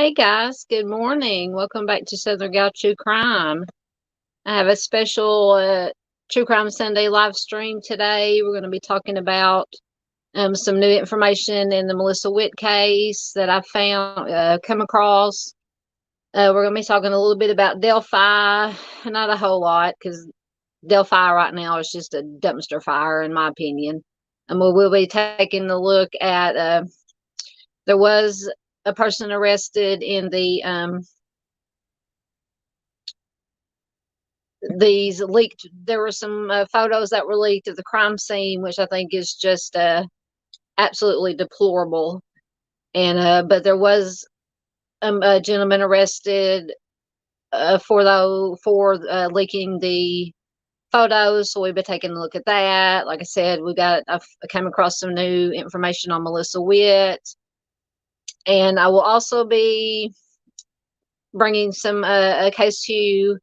Hey guys, good morning. Welcome back to Southern Gal True Crime. I have a special True Crime Sunday live stream today. We're going to be talking about some new information in the Melissa Witt case that I found, come across. We're going to be talking a little bit about Delphi, not a whole lot, because Delphi right now is just a dumpster fire, in my opinion. And we'll be taking a look at, there was a person arrested in these leaked, there were some photos that were leaked of the crime scene, which I think is just absolutely deplorable. And but there was a gentleman arrested for leaking the photos, so we've been taking a look at that. Like I said, I came across some new information on Melissa Witt, and I will also be bringing some a case to you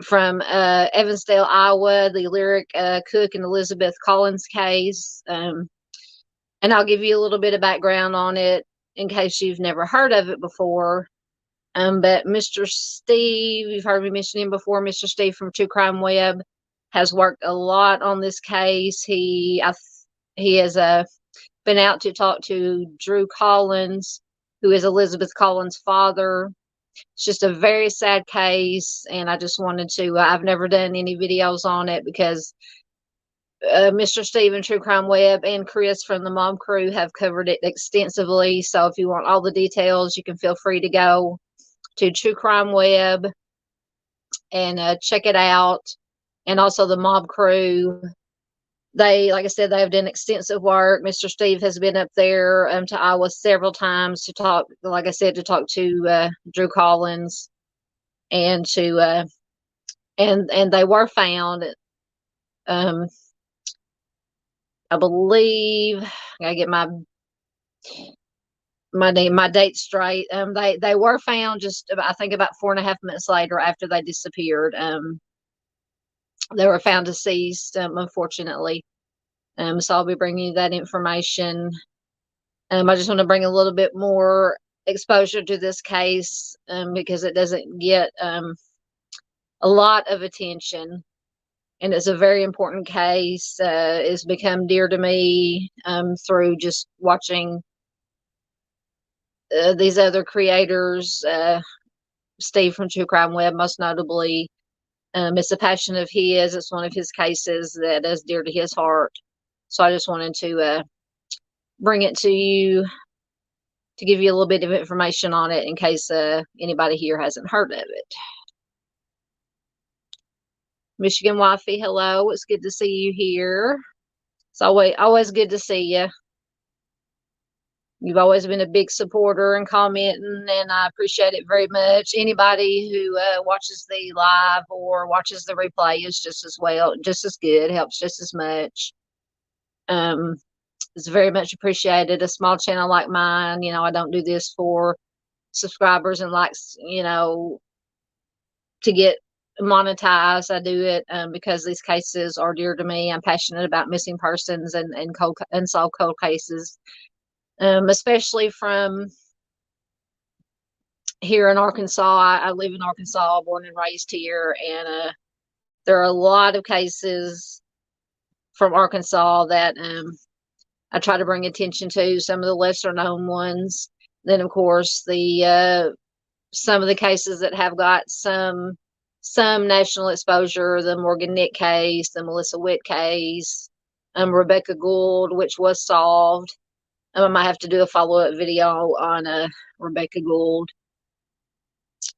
from Evansdale, Iowa, the Lyric Cook and Elizabeth Collins case. And I'll give you a little bit of background on it in case you've never heard of it before. But Mr. Steve, you've heard me mention him before, Mr. Steve from True Crime Web has worked a lot on this case. He has been out to talk to Drew Collins, who is Elizabeth Collins' father. It's just a very sad case, and I just wanted to, I've never done any videos on it because Mr. Steve, True Crime Web, and Chris from the Mom Crew have covered it extensively. So if you want all the details, you can feel free to go to True Crime Web and check it out. And also the Mob Crew. They, like I said, they have done extensive work. Mr. Steve has been up there to Iowa several times to talk, like I said, to talk to Drew Collins, and to and they were found. I believe I gotta get my date straight. They were found just about, I think about 4.5 minutes later after they disappeared. They were found deceased, unfortunately. So I'll be bringing you that information. I just want to bring a little bit more exposure to this case because it doesn't get a lot of attention, and it's a very important case. It's become dear to me through just watching these other creators, Steve from True Crime Web, most notably. It's a passion of his. It's one of his cases that is dear to his heart. So I just wanted to bring it to you to give you a little bit of information on it in case anybody here hasn't heard of it. Michigan Wifey, hello. It's good to see you here. It's always good to see you. You've always been a big supporter and commenting, and I appreciate it very much. Anybody who watches the live or watches the replay is just as well, just as good, helps just as much. It's very much appreciated. A small channel like mine, I don't do this for subscribers and likes, to get monetized. I do it because these cases are dear to me. I'm passionate about missing persons and unsolved cold cases. Especially from here in Arkansas. I live in Arkansas, born and raised here, and there are a lot of cases from Arkansas that I try to bring attention to, some of the lesser known ones. Then, of course, some of the cases that have got some national exposure, the Morgan Nick case, the Melissa Witt case, Rebecca Gould, which was solved. I might have to do a follow-up video on Rebecca Gould.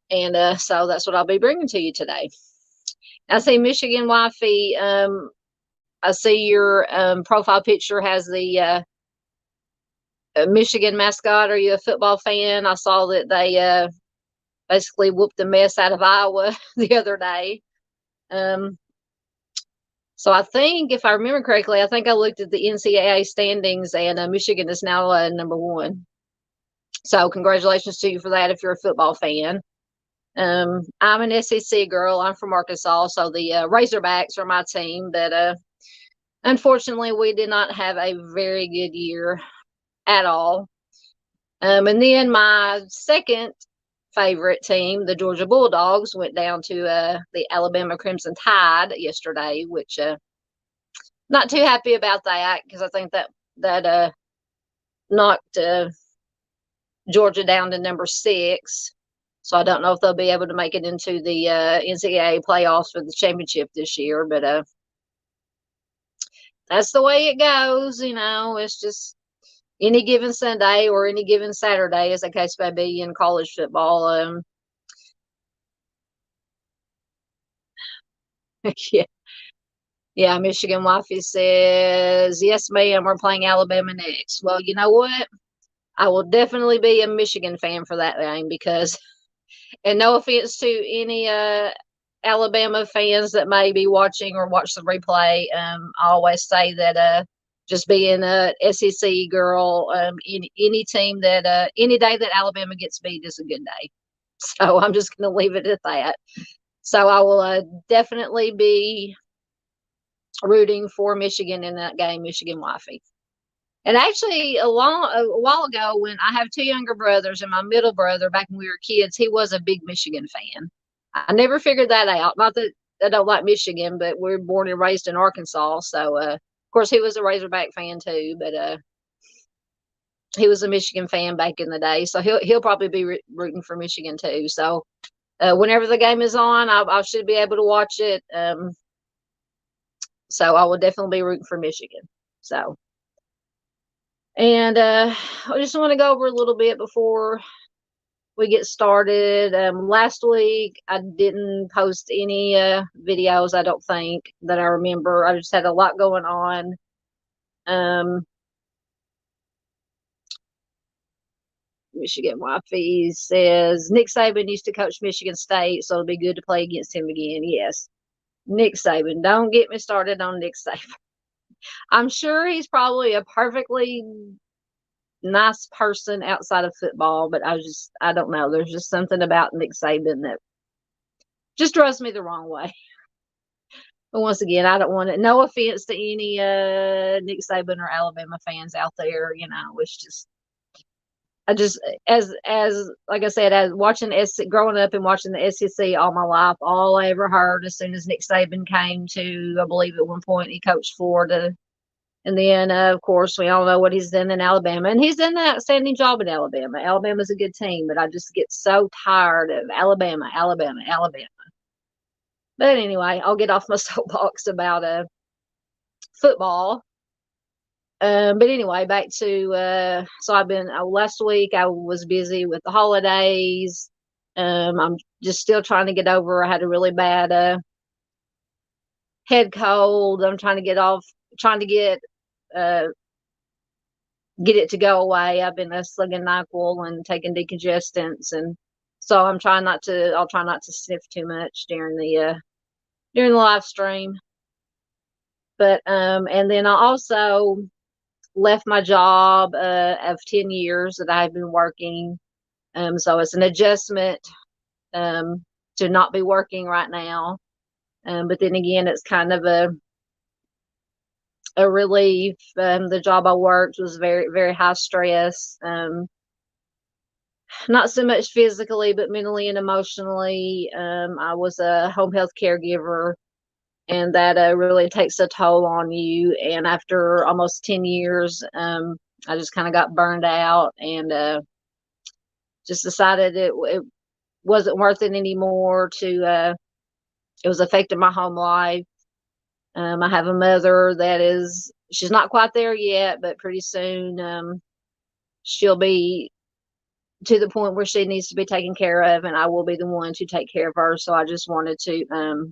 And so that's what I'll be bringing to you today. I see Michigan Wifey. I see your profile picture has the Michigan mascot. Are you a football fan? I saw that they basically whooped the mess out of Iowa the other day. So I think, if I remember correctly, I think I looked at the NCAA standings, and Michigan is now number 1. So congratulations to you for that if you're a football fan. I'm an SEC girl. I'm from Arkansas, so the Razorbacks are my team. But unfortunately, we did not have a very good year at all. And then my second favorite team, the Georgia Bulldogs, went down to the Alabama Crimson Tide yesterday, which not too happy about that because I think that knocked Georgia down to number 6. So I don't know if they'll be able to make it into the NCAA playoffs for the championship this year, but that's the way it goes. It's just any given Sunday or any given Saturday, as the case may be in college football. Yeah, yeah. Michigan Wifey says, "Yes, ma'am. We're playing Alabama next." Well, you know what? I will definitely be a Michigan fan for that game because, and no offense to any Alabama fans that may be watching or watch the replay, I always say that just being a SEC girl, any team that any day that Alabama gets beat is a good day. So I'm just going to leave it at that. So I will definitely be rooting for Michigan in that game, Michigan Wifey. And actually, a while ago, when I have 2 younger brothers and my middle brother, back when we were kids, he was a big Michigan fan. I never figured that out. Not that I don't like Michigan, but we're born and raised in Arkansas. So, of course, he was a Razorback fan too, but he was a Michigan fan back in the day. So he'll probably be rooting for Michigan too. So whenever the game is on, I should be able to watch it. So I will definitely be rooting for Michigan. So. And I just want to go over a little bit before we get started. Last week, I didn't post any videos, I don't think, that I remember. I just had a lot going on. Michigan Wifey says, Nick Saban used to coach Michigan State, so it'll be good to play against him again. Yes. Nick Saban. Don't get me started on Nick Saban. I'm sure he's probably a perfectly nice person outside of football, but I don't know. There's just something about Nick Saban that just rubs me the wrong way. But once again, I don't want it. No offense to any Nick Saban or Alabama fans out there. It's just I just as like I said, as watching growing up and watching the SEC all my life, all I ever heard as soon as Nick Saban came to, I believe at one point he coached Florida. And then, of course, we all know what he's done in Alabama. And he's done an outstanding job in Alabama. Alabama's a good team, but I just get so tired of Alabama. But anyway, I'll get off my soapbox about football. But anyway, back to, so I've been, last week I was busy with the holidays. I'm just still trying to get over, I had a really bad head cold. I'm trying to get it to go away. I've been slugging NyQuil and taking decongestants, and so I'll try not to sniff too much during the live stream. But and then I also left my job of 10 years that I've been working. So it's an adjustment to not be working right now. But then again, it's kind of a relief. The job I worked was very, very high stress. Not so much physically, but mentally and emotionally. I was a home health caregiver, and that really takes a toll on you. And after almost 10 years, I just kind of got burned out and just decided it wasn't worth it anymore it was affecting my home life. I have a mother she's not quite there yet, but pretty soon she'll be to the point where she needs to be taken care of, and I will be the one to take care of her. So I just wanted to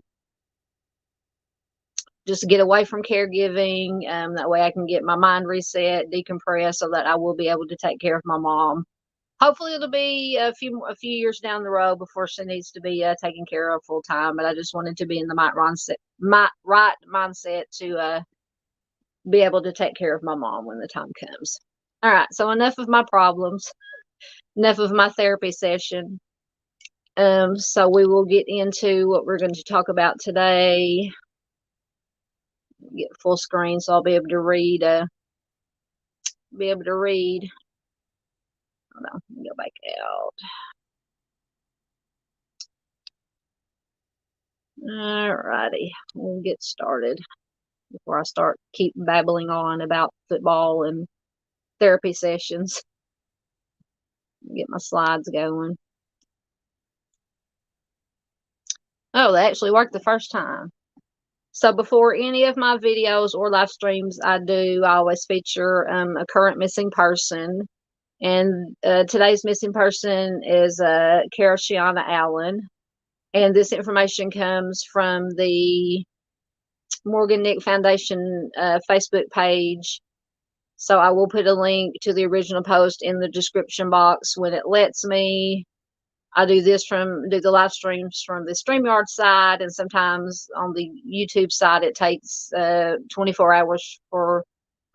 just get away from caregiving. That way I can get my mind reset, decompress, so that I will be able to take care of my mom. Hopefully it'll be a few years down the road before she needs to be taken care of full time. But I just wanted to be in the right mindset to be able to take care of my mom when the time comes. All right. So enough of my problems, enough of my therapy session. So we will get into what we're going to talk about today. Get full screen so I'll be able to read. Hold on, let me go back out. Alrighty, we'll get started before I start keep babbling on about football and therapy sessions. Get my slides going. Oh, they actually worked the first time. So before any of my videos or live streams I always feature a current missing person. And today's missing person is Shiana Allen. And this information comes from the Morgan Nick Foundation Facebook page. So I will put a link to the original post in the description box when it lets me. I do the live streams from the StreamYard side, and sometimes on the YouTube side it takes 24 hours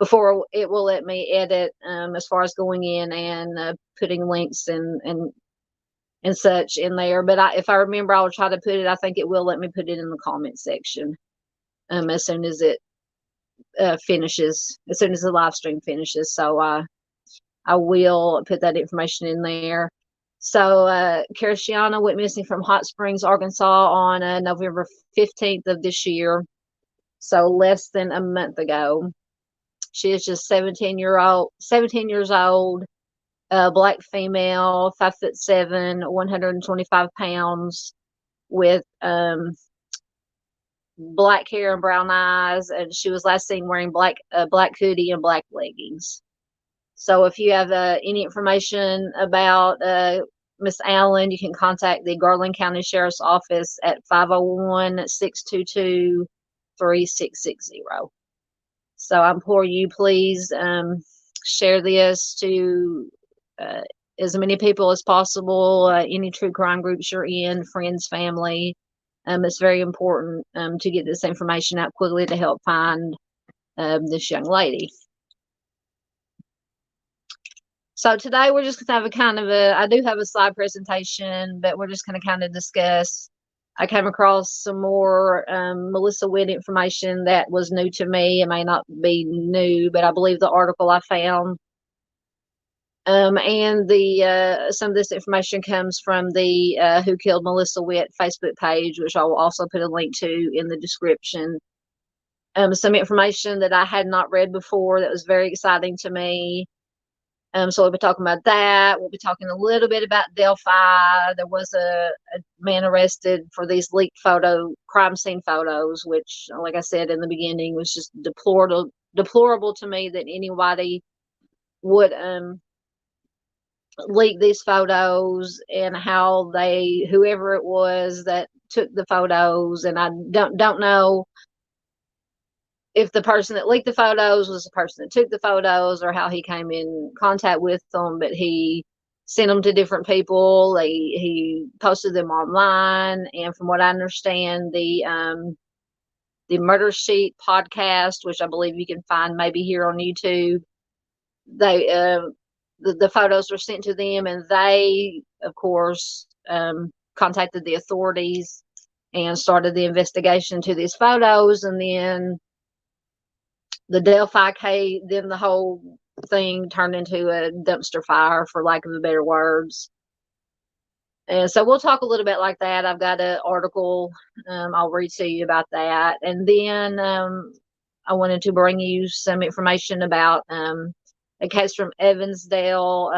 before it will let me edit as far as going in and putting links and such in there. But if I remember, I'll try to put it. I think it will let me put it in the comment section as soon as it finishes, as soon as the live stream finishes. So I will put that information in there. So Shiana went missing from Hot Springs, Arkansas on November 15th of this year. So less than a month ago. She is just 17 years old, black female, 5'7", 125 pounds, with black hair and brown eyes, and she was last seen wearing black hoodie and black leggings. So if you have any information about Miss Allen, you can contact the Garland County Sheriff's Office at 501-622-3660. So I implore you, please share this to as many people as possible, any true crime groups you're in, friends, family. It's very important to get this information out quickly to help find this young lady. So today we're just going to have I do have a slide presentation, but we're just going to kind of discuss. I came across some more Melissa Witt information that was new to me. It may not be new, but I believe the article I found. And some of this information comes from the Who Killed Melissa Witt Facebook page, which I will also put a link to in the description. Some information that I had not read before that was very exciting to me. So we'll be talking about that. We'll be talking a little bit about Delphi. There was a man arrested for these leaked crime scene photos, which, like I said in the beginning, was just deplorable to me that anybody would leak these photos, and how whoever it was that took the photos, and I don't know if the person that leaked the photos was the person that took the photos or how he came in contact with them, but he sent them to different people. He posted them online, and from what I understand, the Murder Sheet podcast, which I believe you can find maybe here on YouTube, the photos were sent to them, and they, of course, contacted the authorities and started the investigation to these photos. And then the Delphi case, then the whole thing turned into a dumpster fire, for lack of a better words. And so we'll talk a little bit like that. I've got an article I'll read to you about that. And then I wanted to bring you some information about a case from Evansdale,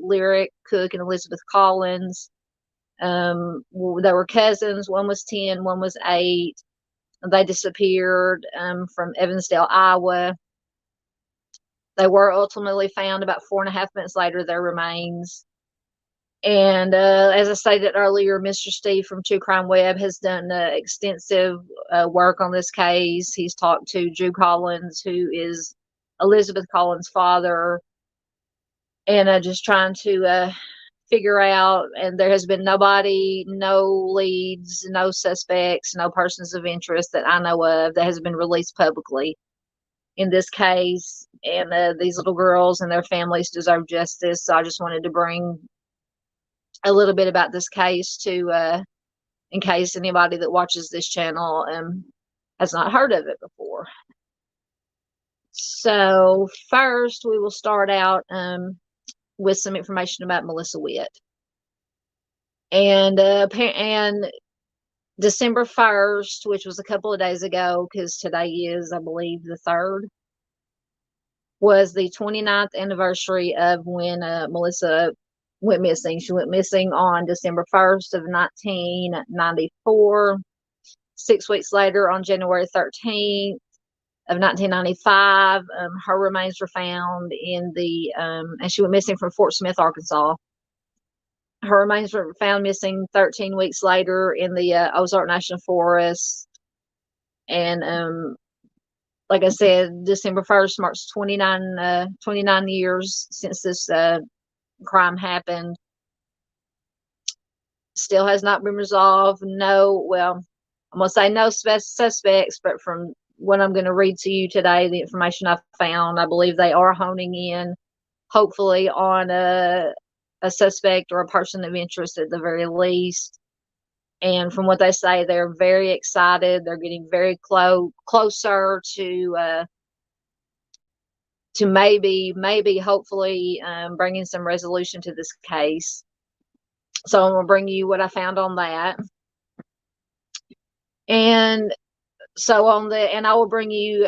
Lyric Cook and Elizabeth Collins. They were cousins. One was 10, one was 8. They disappeared from Evansdale, Iowa. They were ultimately found about 4.5 months later, their remains. And as I stated earlier, Mr. Steve from True Crime Web has done extensive work on this case. He's talked to Drew Collins, who is Elizabeth Collins' father, and just trying to figure out, and there has been nobody, no leads, no suspects, no persons of interest that I know of that has been released publicly in this case. And these little girls and their families deserve justice. So I just wanted to bring a little bit about this case to, in case anybody that watches this channel has not heard of it before. So first we will start out with some information about Melissa Witt. And December 1st, which was a couple of days ago, because today is, I believe, the 3rd, was the 29th anniversary of when Melissa went missing. She went missing on December 1st of 1994. 6 weeks later, on January 13th of 1995, her remains were found in the, and she went missing from Fort Smith, Arkansas. Her remains were found missing 13 weeks later in the Ozark National Forest. And like I said, December 1st marks 29 years since this crime happened. Still has not been resolved. No, well, I'm going to say no suspects, but from what I'm going to read to you today, the information I found, I believe they are honing in, hopefully, on a suspect or a person of interest at the very least. And from what they say, they're very excited. They're getting very closer to maybe, hopefully, bringing some resolution to this case. So I'm going to bring you what I found on that. And so and I will bring you,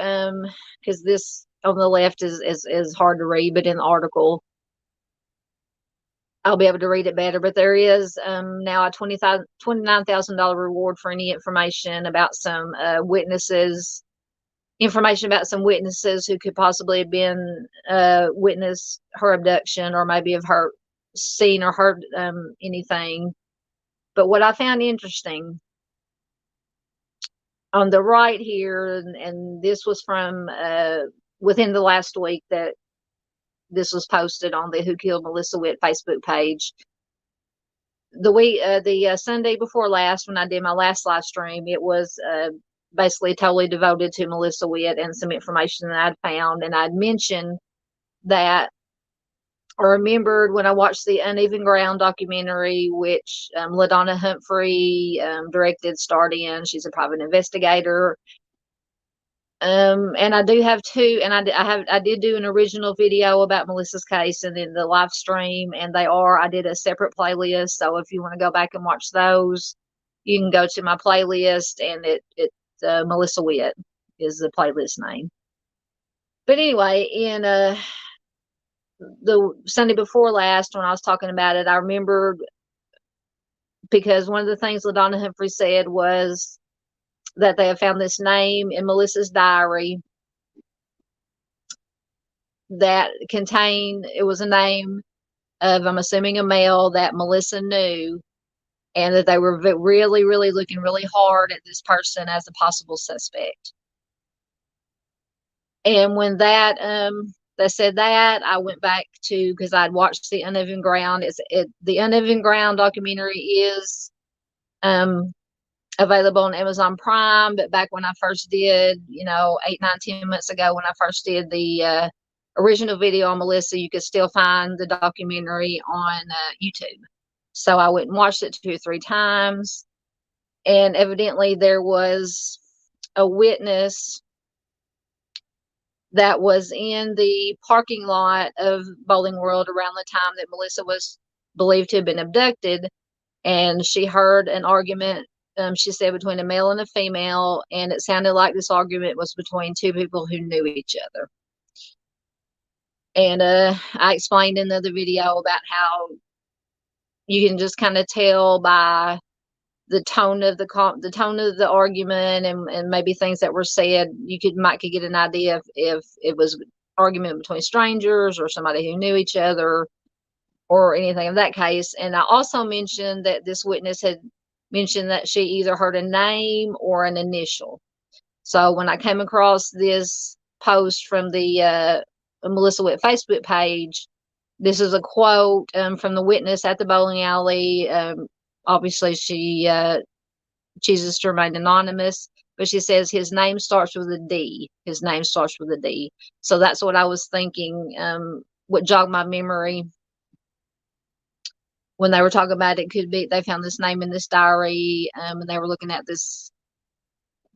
because this on the left is hard to read, but in the article, I'll be able to read it better. But there is now a $29,000 reward for any information about some witnesses, information about some witnesses who could possibly have been witness her abduction, or maybe have seen or heard anything. But what I found interesting on the right here, and this was from within the last week that this was posted on the Who Killed Melissa Witt Facebook page. The Sunday before last, when I did my last live stream, it was basically totally devoted to Melissa Witt and some information that I'd found. And I'd mentioned that, I remembered when I watched the Uneven Ground documentary, which LaDonna Humphrey directed, starred in. She's a private investigator. And I do have two, and I did do an original video about Melissa's case, and then the live stream, and I did a separate playlist. So if you want to go back and watch those, you can go to my playlist, and it's Melissa Witt is the playlist name. But anyway, in the Sunday before last, when I was talking about it, I remembered, because one of the things LaDonna Humphrey said was that they have found this name in Melissa's diary that it was a name of, I'm assuming, a male that Melissa knew, and that they were really, really looking really hard at this person as a possible suspect. And when they said that, I went back to, because I'd watched the Uneven Ground. The Uneven Ground documentary is available on Amazon Prime. But back when I first did, 8, 9, 10 months ago, when I first did the original video on Melissa, you could still find the documentary on YouTube. So I went and watched it 2 or 3 times. And evidently there was a witness that was in the parking lot of Bowling World around the time that Melissa was believed to have been abducted. And she heard an argument, she said, between a male and a female. And it sounded like this argument was between 2 people who knew each other. And I explained in the other video about how you can just kind of tell by the tone of the argument, and maybe things that were said, you might get an idea if it was argument between strangers or somebody who knew each other or anything of that case. And I also mentioned that this witness had mentioned that she either heard a name or an initial. So when I came across this post from the Melissa Witt Facebook page, this is a quote from the witness at the bowling alley. Obviously, she chooses to remain anonymous, but she says his name starts with a D. His name starts with a D. So that's what I was thinking. What jogged my memory when they were talking about it could be they found this name in this diary, and they were looking at this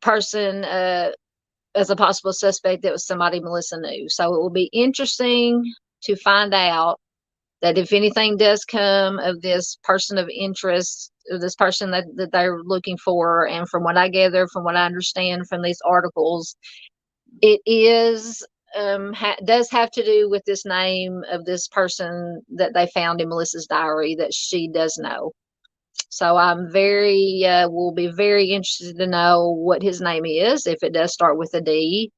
person as a possible suspect that was somebody Melissa knew. So it will be interesting to find out that if anything does come of this person of interest, or this person that they're looking for, and from what I gather, from what I understand from these articles, it is does have to do with this name of this person that they found in Melissa's diary that she does know. So I'm will be very interested to know what his name is, if it does start with a D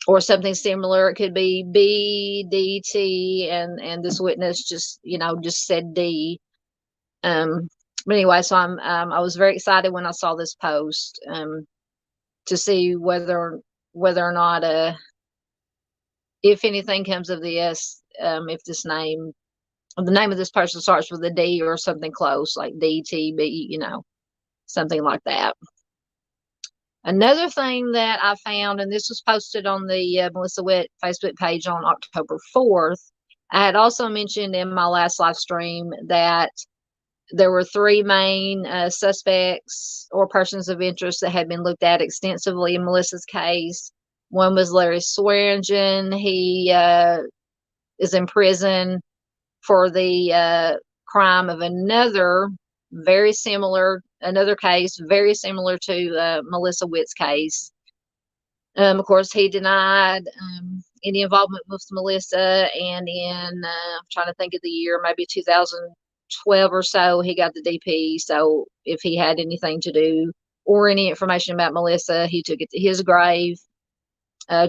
or something similar. It could be B, D, T, and this witness just said D. But anyway, so I was very excited when I saw this post to see whether or not if anything comes of this, if the name of this person starts with a D or something close, like DTB, something like that. Another thing that I found, and this was posted on the Melissa Witt Facebook page on October 4th, I had also mentioned in my last live stream that there were three main suspects or persons of interest that had been looked at extensively in Melissa's case. One was Larry Swearingen. He is in prison for the crime of another case very similar to Melissa Witt's case. Of course, he denied any involvement with Melissa, and I'm trying to think of the year, maybe 2012 or so, he got the DP. So if he had anything to do or any information about Melissa, he took it to his grave.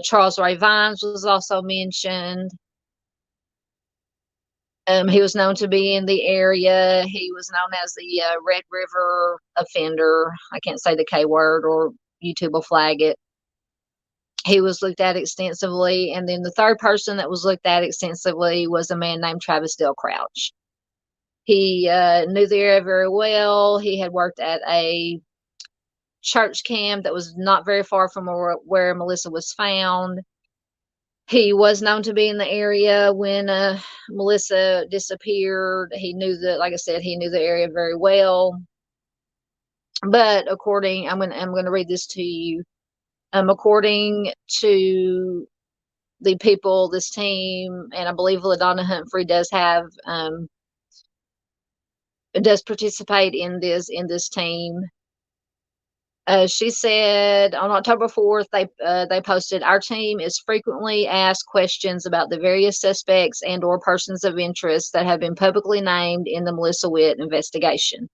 Charles Ray Vines was also mentioned. He was known to be in the area. He was known as the Red River offender. I can't say the K word or YouTube will flag it. He was looked at extensively. And then the third person that was looked at extensively was a man named Travis Dale Crouch. He knew the area very well. He had worked at a church camp that was not very far from where Melissa was found. He was known to be in the area when Melissa disappeared. He knew like I said, he knew the area very well. But I'm going to read this to you. According to the people, this team, and I believe LaDonna Humphrey does participate in this team. She said on October 4th, they posted, "Our team is frequently asked questions about the various suspects and or persons of interest that have been publicly named in the Melissa Witt investigation.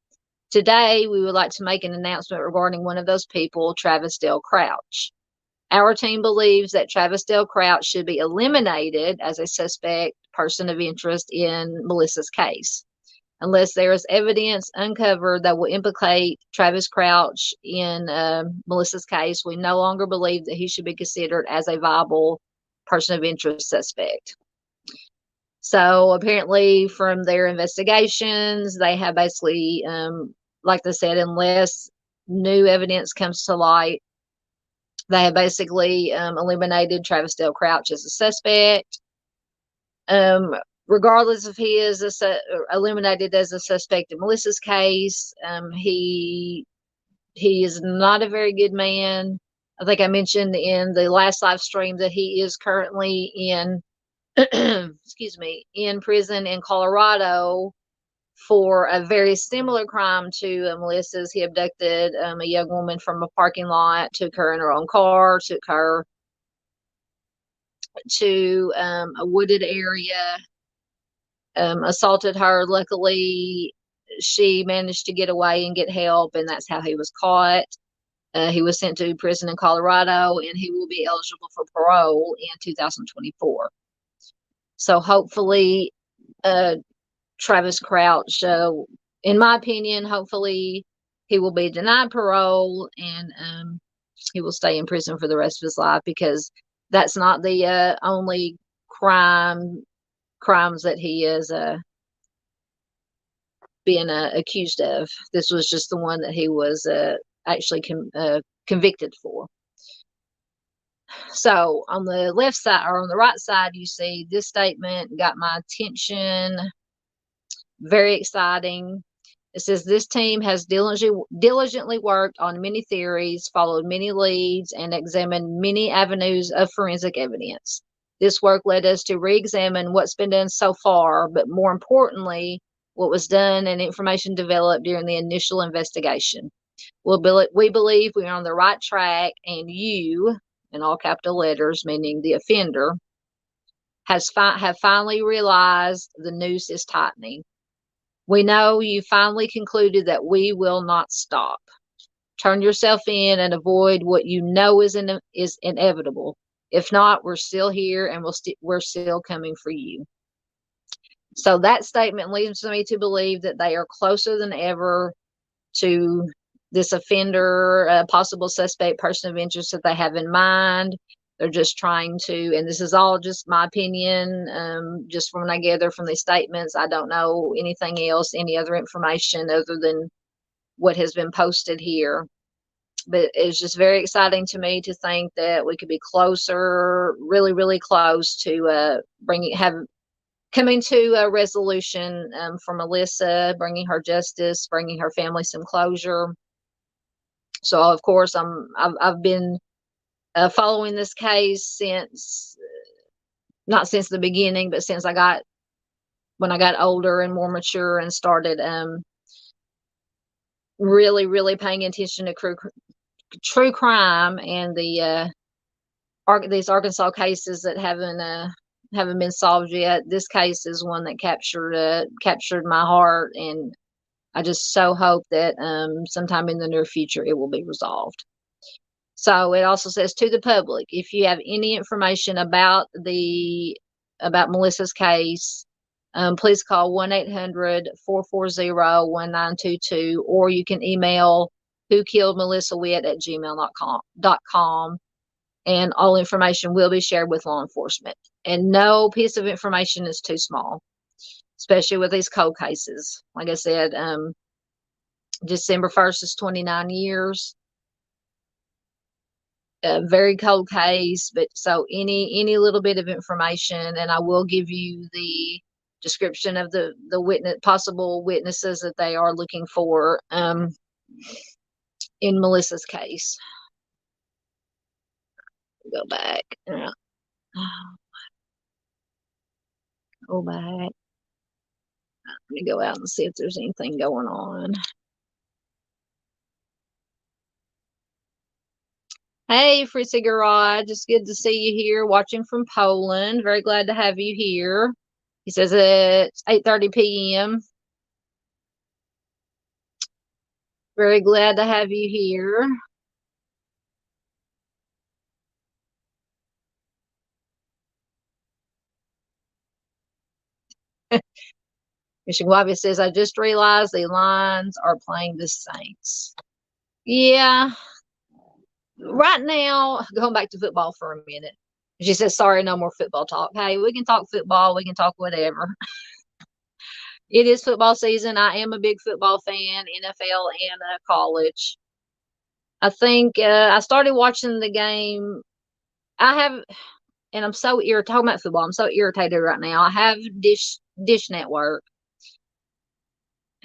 Today, we would like to make an announcement regarding one of those people, Travis Dale Crouch. Our team believes that Travis Dale Crouch should be eliminated as a suspect person of interest in Melissa's case. Unless there is evidence uncovered that will implicate Travis Crouch in Melissa's case, we no longer believe that he should be considered as a viable person of interest suspect." So apparently from their investigations, they have basically, like they said, unless new evidence comes to light, they have basically eliminated Travis Dale Crouch as a suspect. Regardless if he is eliminated as a suspect in Melissa's case, he is not a very good man. I think I mentioned in the last live stream that he is currently in in prison in Colorado for a very similar crime to Melissa's. He abducted a young woman from a parking lot, took her in her own car, took her to a wooded area, assaulted her. Luckily, she managed to get away and get help, and that's how he was caught. He was sent to prison in Colorado, and he will be eligible for parole in 2024. So hopefully, Travis Crouch, in my opinion, hopefully he will be denied parole, and he will stay in prison for the rest of his life, because that's not the only crimes that he is being accused of. This was just the one that he was actually convicted for. So on the left side, or on the right side, you see this statement got my attention. Very exciting. It says, "This team has diligently worked on many theories, followed many leads, and examined many avenues of forensic evidence. This work led us to re-examine what's been done so far, but more importantly, what was done and information developed during the initial investigation. We believe we're on the right track, and you, in all capital letters, meaning the offender, have finally realized the noose is tightening. We know you finally concluded that we will not stop. Turn yourself in and avoid what you know is inevitable. If not, we're still here, and we're still coming for you. So that statement leads me to believe that they are closer than ever to this offender, possible suspect, person of interest that they have in mind. They're just trying to, and this is all just my opinion, just from what I gather from these statements. I don't know anything else, any other information other than what has been posted here. But it's just very exciting to me to think that we could be closer, really, really close to coming to a resolution for Melissa, bringing her justice, bringing her family some closure. So, of course, I've been following this case since, not since the beginning, but since when I got older and more mature and started really, really paying attention to true crime and these Arkansas cases that haven't been solved yet. This case is one that captured my heart, and I just so hope that sometime in the near future it will be resolved. So it also says to the public, if you have any information about Melissa's case, please call 1-800-440-1922, or you can email whokilledmelissawitt@gmail.com, and all information will be shared with law enforcement. And no piece of information is too small, especially with these cold cases. Like I said, December 1st is 29 years. A very cold case, but so any little bit of information, and I will give you the description of the possible witnesses that they are looking for in Melissa's case. Go back. Go back. Let me go out and see if there's anything going on. Hey, Fritzy Garage, it's good to see you here, watching from Poland. Very glad to have you here. He says it's 8:30 p.m. Very glad to have you here. Michigan says, I just realized the Lions are playing the Saints. Yeah. Right now, going back to football for a minute. She says, sorry, no more football talk. Hey, we can talk football. We can talk whatever. It is football season. I am a big football fan, NFL and college. I think I started watching the game. And I'm so irritated. Talking about football, I'm so irritated right now. I have Dish Network.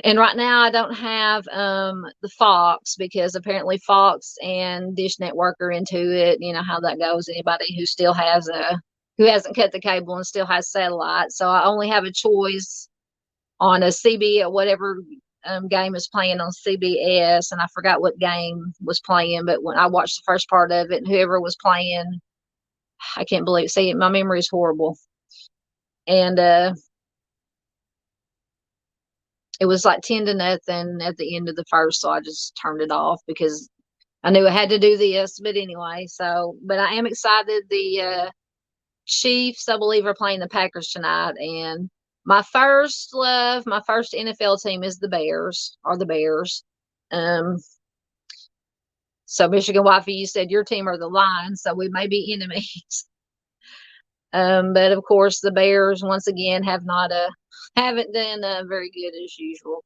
And right now I don't have the Fox, because apparently Fox and Dish Network are into it. You know how that goes. Anybody who still has who hasn't cut the cable and still has satellite. So I only have a choice on a CB, whatever game is playing on CBS, and I forgot what game was playing, but when I watched the first part of it, and whoever was playing, I can't believe it. See, my memory is horrible. And it was like 10-0 at the end of the first, so I just turned it off because I knew I had to do this. But anyway, but I am excited. The Chiefs, I believe, are playing the Packers tonight, and my first NFL team is the Bears. So Michigan Wifey, you said your team are the Lions, so we may be enemies. But of course, the Bears once again haven't done very good as usual.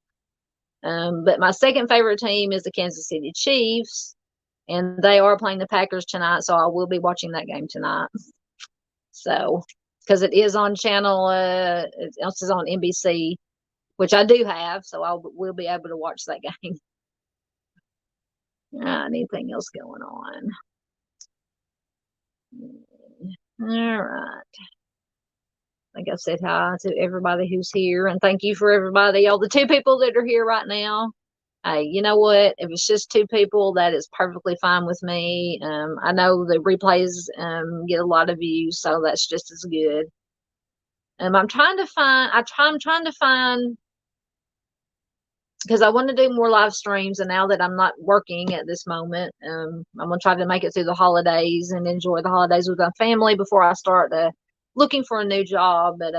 But my second favorite team is the Kansas City Chiefs, and they are playing the Packers tonight, so I will be watching that game tonight. So, because it is on channel, it is on NBC, which I do have, so we'll be able to watch that game. Anything else going on? All right. I think I said hi to everybody who's here, and thank you for everybody, all the 2 people that are here right now. Hey, you know what? If it's just 2 people, that is perfectly fine with me. I know the replays get a lot of views, so that's just as good. I'm trying to find. I'm trying to find, because I want to do more live streams, and now that I'm not working at this moment, I'm gonna try to make it through the holidays and enjoy the holidays with my family before I start looking for a new job. But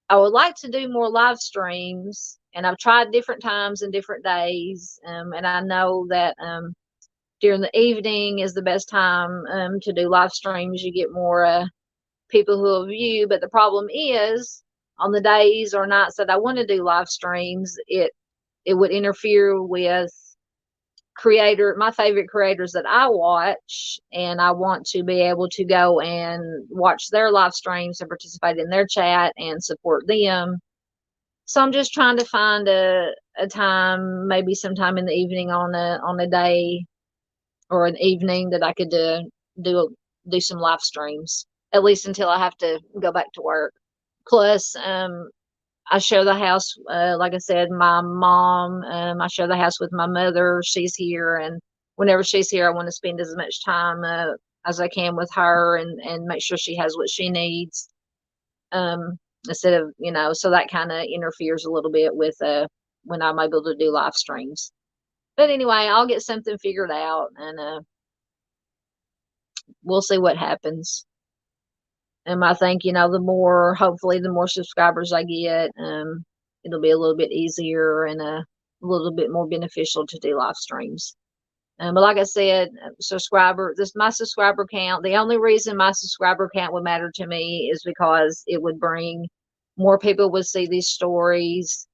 I would like to do more live streams, and I've tried different times and different days, and I know that during the evening is the best time to do live streams. You get more people who will view, but the problem is on the days or nights that I want to do live streams, it would interfere with my favorite creators that I watch, and I want to be able to go and watch their live streams and participate in their chat and support them. So I'm just trying to find a time, maybe sometime in the evening on a day or an evening that I could do some live streams, at least until I have to go back to work. Plus, I share the house, like I said, my mom, I share the house with my mother. She's here, and whenever she's here, I want to spend as much time as I can with her and make sure she has what she needs. Instead of, so that kind of interferes a little bit with when I'm able to do live streams. But anyway, I'll get something figured out, and we'll see what happens. I think, hopefully the more subscribers I get, it'll be a little bit easier and a little bit more beneficial to do live streams. But like I said, my subscriber count, the only reason my subscriber count would matter to me is because it would bring more people would see these stories.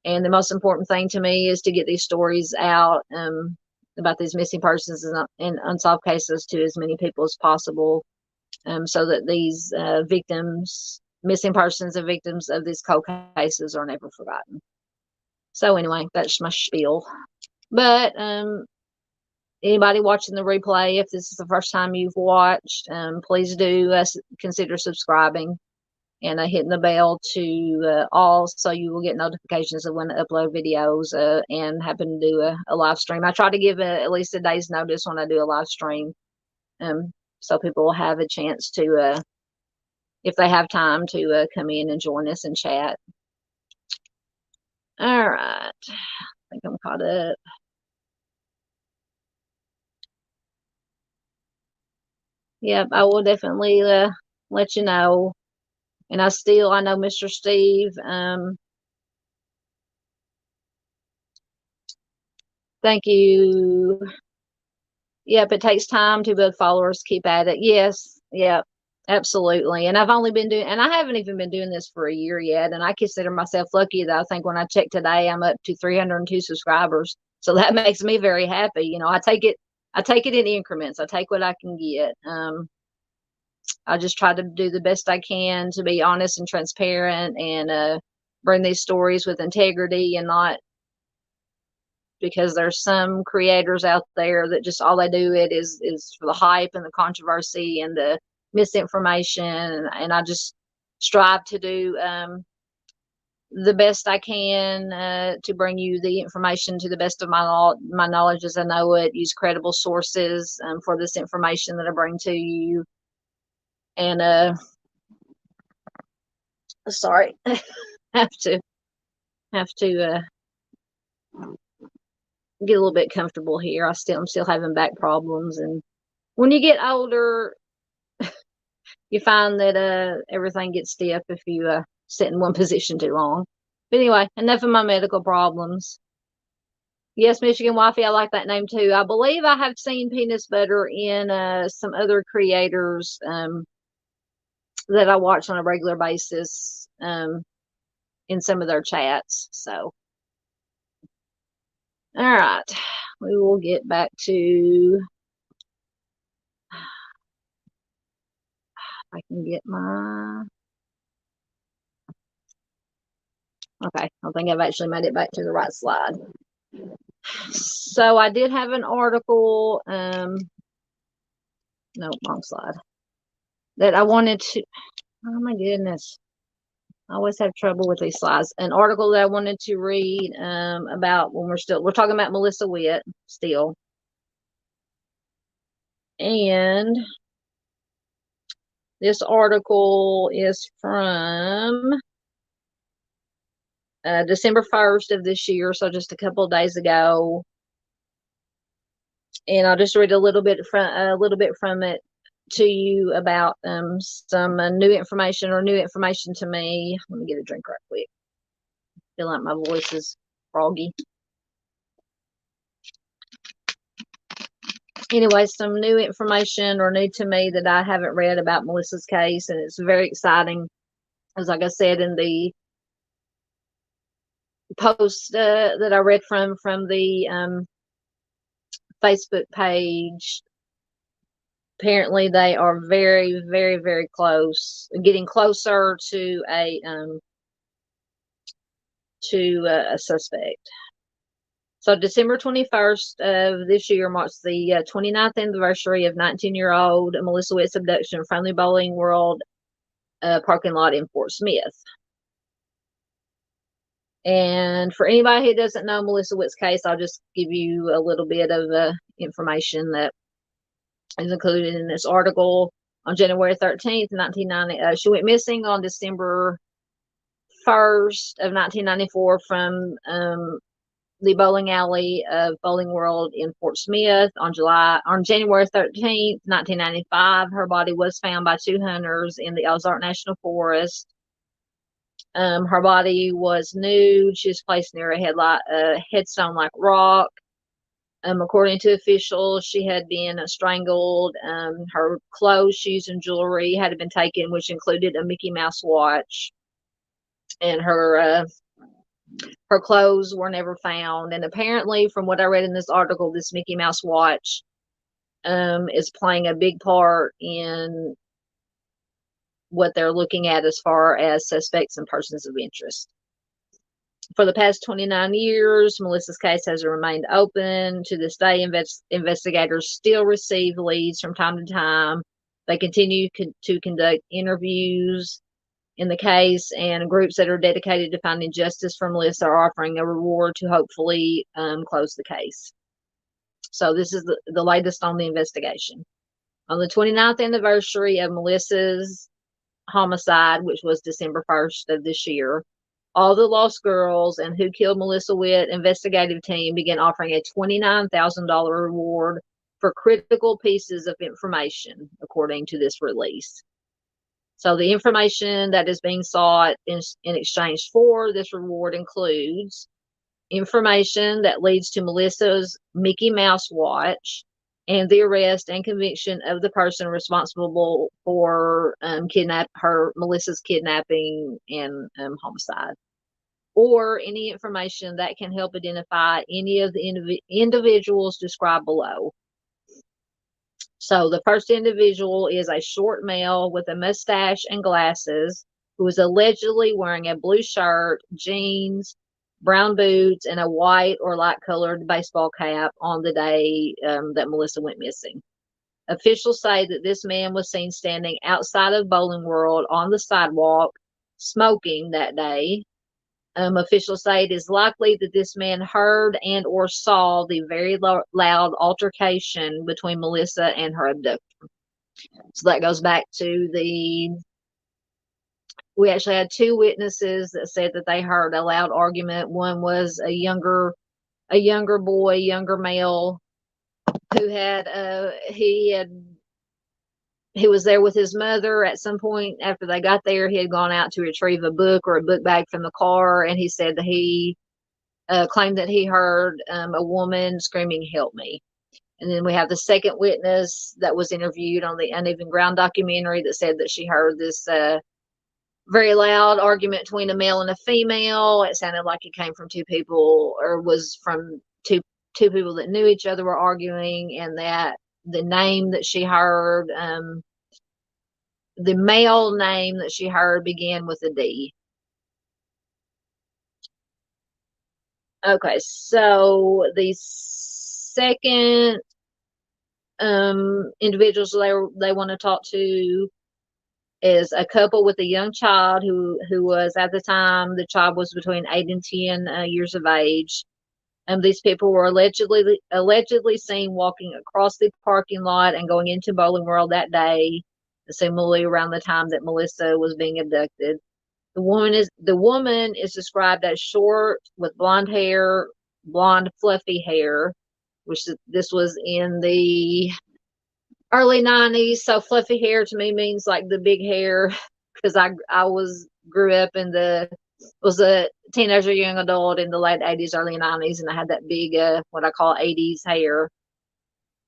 And the most important thing to me is to get these stories out about these missing persons and unsolved cases to as many people as possible. So that these missing persons and victims of these cold cases are never forgotten. So anyway, that's my spiel. But anybody watching the replay, if this is the first time you've watched, please do consider subscribing and hitting the bell to all, so you will get notifications of when I upload videos and happen to do a live stream. I try to give at least a day's notice when I do a live stream. So people will have a chance to, if they have time, to come in and join us and chat. All right. I think I'm caught up. Yep, I will definitely let you know. And I know Mr. Steve. Thank you. Yep, it takes time to build followers. Keep at it. Yes. Yep. Absolutely. And I haven't even been doing this for a year yet. And I consider myself lucky that I think when I check today, I'm up to 302 subscribers. So that makes me very happy. I take it in increments. I take what I can get. I just try to do the best I can to be honest and transparent and bring these stories with integrity, and not because there's some creators out there that just all they do is for the hype and the controversy and the misinformation, and I just strive to do the best I can to bring you the information to the best of my knowledge as I know it. Use credible sources for this information that I bring to you, and sorry, have to get a little bit comfortable here. I'm still having back problems, and when you get older, you find that everything gets stiff if you sit in one position too long. But anyway, enough of my medical problems. Yes, Michigan Wifey, I like that name too. I believe I have seen penis butter in some other creators that I watch on a regular basis in some of their chats. So, all right, we will get back to. I can get my. Okay, I think I've actually made it back to the right slide. So I did have an article. No, wrong slide. that I wanted to, oh my goodness. I always have trouble with these slides. An article that I wanted to read about when we're talking about Melissa Witt still. And this article is from December 1st of this year, so just a couple of days ago. And I'll just read a little bit from it to you about some new information to me. Let me get a drink right quick. I feel like my voice is froggy. Anyway, some new information or new to me that I haven't read about Melissa's case, and it's very exciting. As like I said in the post that I read from the Facebook page, apparently they are very, very, very close, getting closer to a suspect. So December 21st of this year marks the 29th anniversary of 19-year-old Melissa Witt's abduction from the Bowling World parking lot in Fort Smith. And for anybody who doesn't know Melissa Witt's case, I'll just give you a little bit of information that is included in this article. On January 13th, 1990, she went missing on December 1st of 1994 from the bowling alley of Bowling World in Fort Smith. On January 13th, 1995, her body was found by two hunters in the Ozark National Forest. Her body was nude. She was placed near a headstone-like rock. According to officials, she had been strangled. Her clothes, shoes, and jewelry had been taken, which included a Mickey Mouse watch. And her clothes were never found. And apparently, from what I read in this article, this Mickey Mouse watch is playing a big part in what they're looking at as far as suspects and persons of interest. For the past 29 years, Melissa's case has remained open. To this day, investigators still receive leads from time to time. They continue to conduct interviews in the case, and groups that are dedicated to finding justice for Melissa are offering a reward to hopefully close the case. So this is the latest on the investigation. On the 29th anniversary of Melissa's homicide, which was December 1st of this year, all the Lost Girls and Who Killed Melissa Witt investigative team began offering a $29,000 reward for critical pieces of information, according to this release. So the information that is being sought in exchange for this reward includes information that leads to Melissa's Mickey Mouse watch and the arrest and conviction of the person responsible for Melissa's kidnapping and homicide, or any information that can help identify any of the individuals described below. So the first individual is a short male with a mustache and glasses who was allegedly wearing a blue shirt, jeans, brown boots, and a white or light-colored baseball cap on the day that Melissa went missing. Officials say that this man was seen standing outside of Bowling World on the sidewalk smoking that day. Officials say it is likely that this man heard and or saw the very loud altercation between Melissa and her abductor. So that goes back to we actually had two witnesses that said that they heard a loud argument. One was a younger male who he was there with his mother at some point after they got there. He had gone out to retrieve a book or a book bag from the car, and he said that he claimed that he heard a woman screaming, "Help me." And then we have the second witness that was interviewed on the Uneven Ground documentary that said that she heard this very loud argument between a male and a female. It sounded like it came from two people, or was from two people that knew each other were arguing, and that the name that she heard, the male name that she heard began with a D. Okay, so the second individuals they want to talk to is a couple with a young child who was, at the time, the child was between 8 and 10 years of age. These people were allegedly seen walking across the parking lot and going into Bowling World that day, assumably around the time that Melissa was being abducted. The woman is described as short with blonde hair, blonde fluffy hair, this was in the early 90s. So fluffy hair to me means like the big hair, because I grew up in was a teenager, young adult in the late 80s, early 90s, and I had that big what I call 80s hair.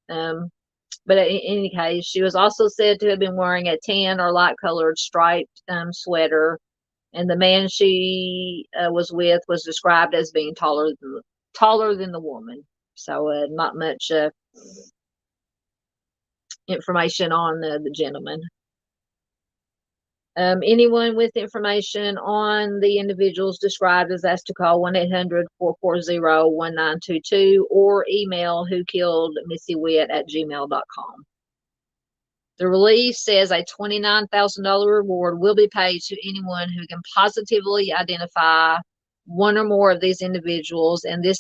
But in any case, she was also said to have been wearing a tan or light colored striped sweater, and the man she was with was described as being taller than the woman. So not much information on the gentleman. Anyone with information on the individuals described is asked to call 1-800-440-1922 or email whokilledmissywitt@gmail.com. The release says a $29,000 reward will be paid to anyone who can positively identify one or more of these individuals, and this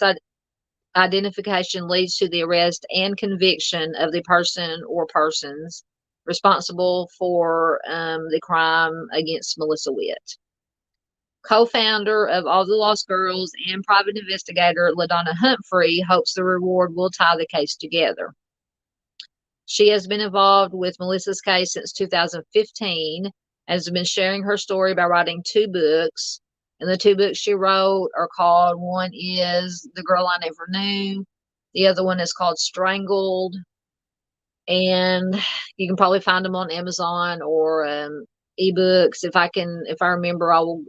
identification leads to the arrest and conviction of the person or persons responsible for the crime against Melissa Witt. Co-founder of All the Lost Girls and private investigator LaDonna Humphrey hopes the reward will tie the case together. She has been involved with Melissa's case since 2015 and has been sharing her story by writing 2 books. And the 2 books she wrote are called, one is The Girl I Never Knew. The other one is called Strangled. And you can probably find them on Amazon or ebooks. If I remember, I will,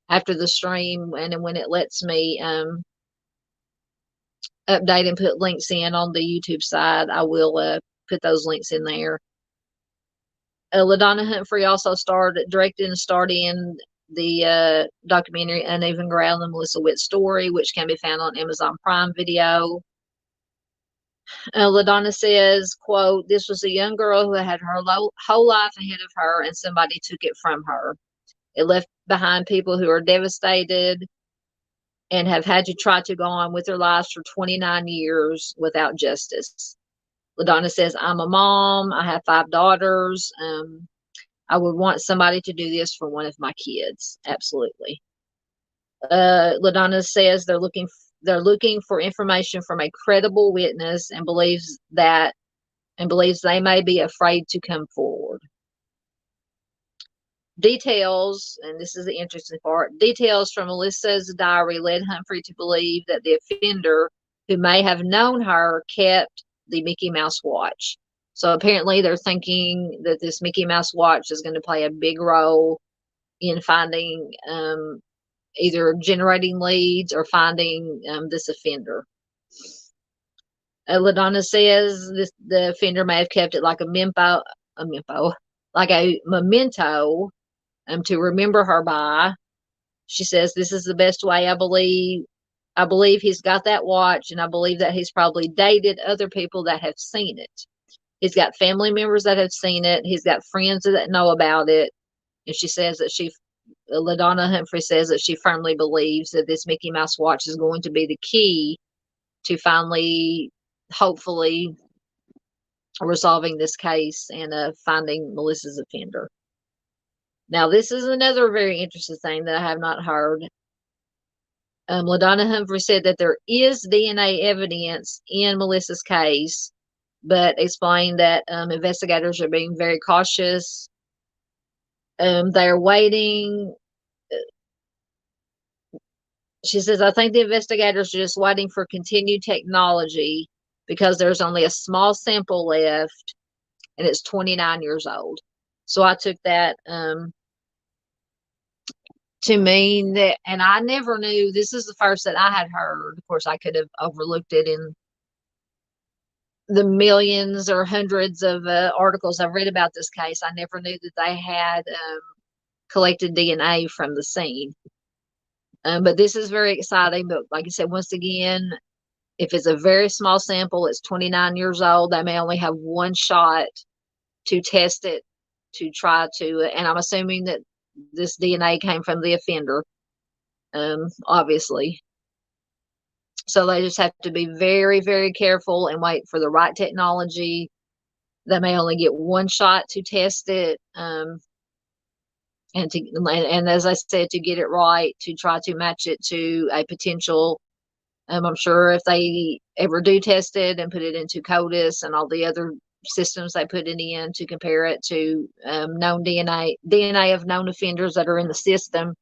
after the stream and when it lets me update and put links in on the YouTube side, I will put those links in there. LaDonna Humphrey also directed and starred in the documentary Uneven Ground, the Melissa Witt story, which can be found on Amazon Prime Video. LaDonna says, quote, "This was a young girl who had her whole life ahead of her, and somebody took it from her. It left behind people who are devastated and have had to try to go on with their lives for 29 years without justice." LaDonna says, "I'm a mom. I have 5 daughters. I would want somebody to do this for one of my kids." Absolutely. LaDonna says they're looking for information from a credible witness and believes they may be afraid to come forward. Details, and this is the interesting part, details from Melissa's diary led Humphrey to believe that the offender, who may have known her, kept the Mickey Mouse watch. So apparently they're thinking that this Mickey Mouse watch is going to play a big role in finding, either generating leads or finding this offender. LaDonna says the offender may have kept it like a memento to remember her by. She says, "This is the best way. I believe he's got that watch, and I believe that he's probably dated other people that have seen it. He's got family members that have seen it. He's got friends that know about it." And she says that LaDonna Humphrey says that she firmly believes that this Mickey Mouse watch is going to be the key to finally, hopefully, resolving this case and finding Melissa's offender. Now, this is another very interesting thing that I have not heard. LaDonna Humphrey said that there is DNA evidence in Melissa's case, but explained that investigators are being very cautious. They're waiting. She says, "I think the investigators are just waiting for continued technology because there's only a small sample left, and it's 29 years old." So I took that to mean that, and I never knew, this is the first that I had heard. Of course, I could have overlooked it in the millions or hundreds of articles I've read about this case. I never knew that they had collected DNA from the scene. But this is very exciting. But like I said, once again, if it's a very small sample, it's 29 years old, they may only have one shot to test it to try to, and I'm assuming that this DNA came from the offender, obviously. So they just have to be very, very careful and wait for the right technology. They may only get one shot to test it, and as I said, to get it right, to try to match it to a potential. I'm sure if they ever do test it and put it into CODIS and all the other systems they put it in to compare it to known DNA of known offenders that are in the system,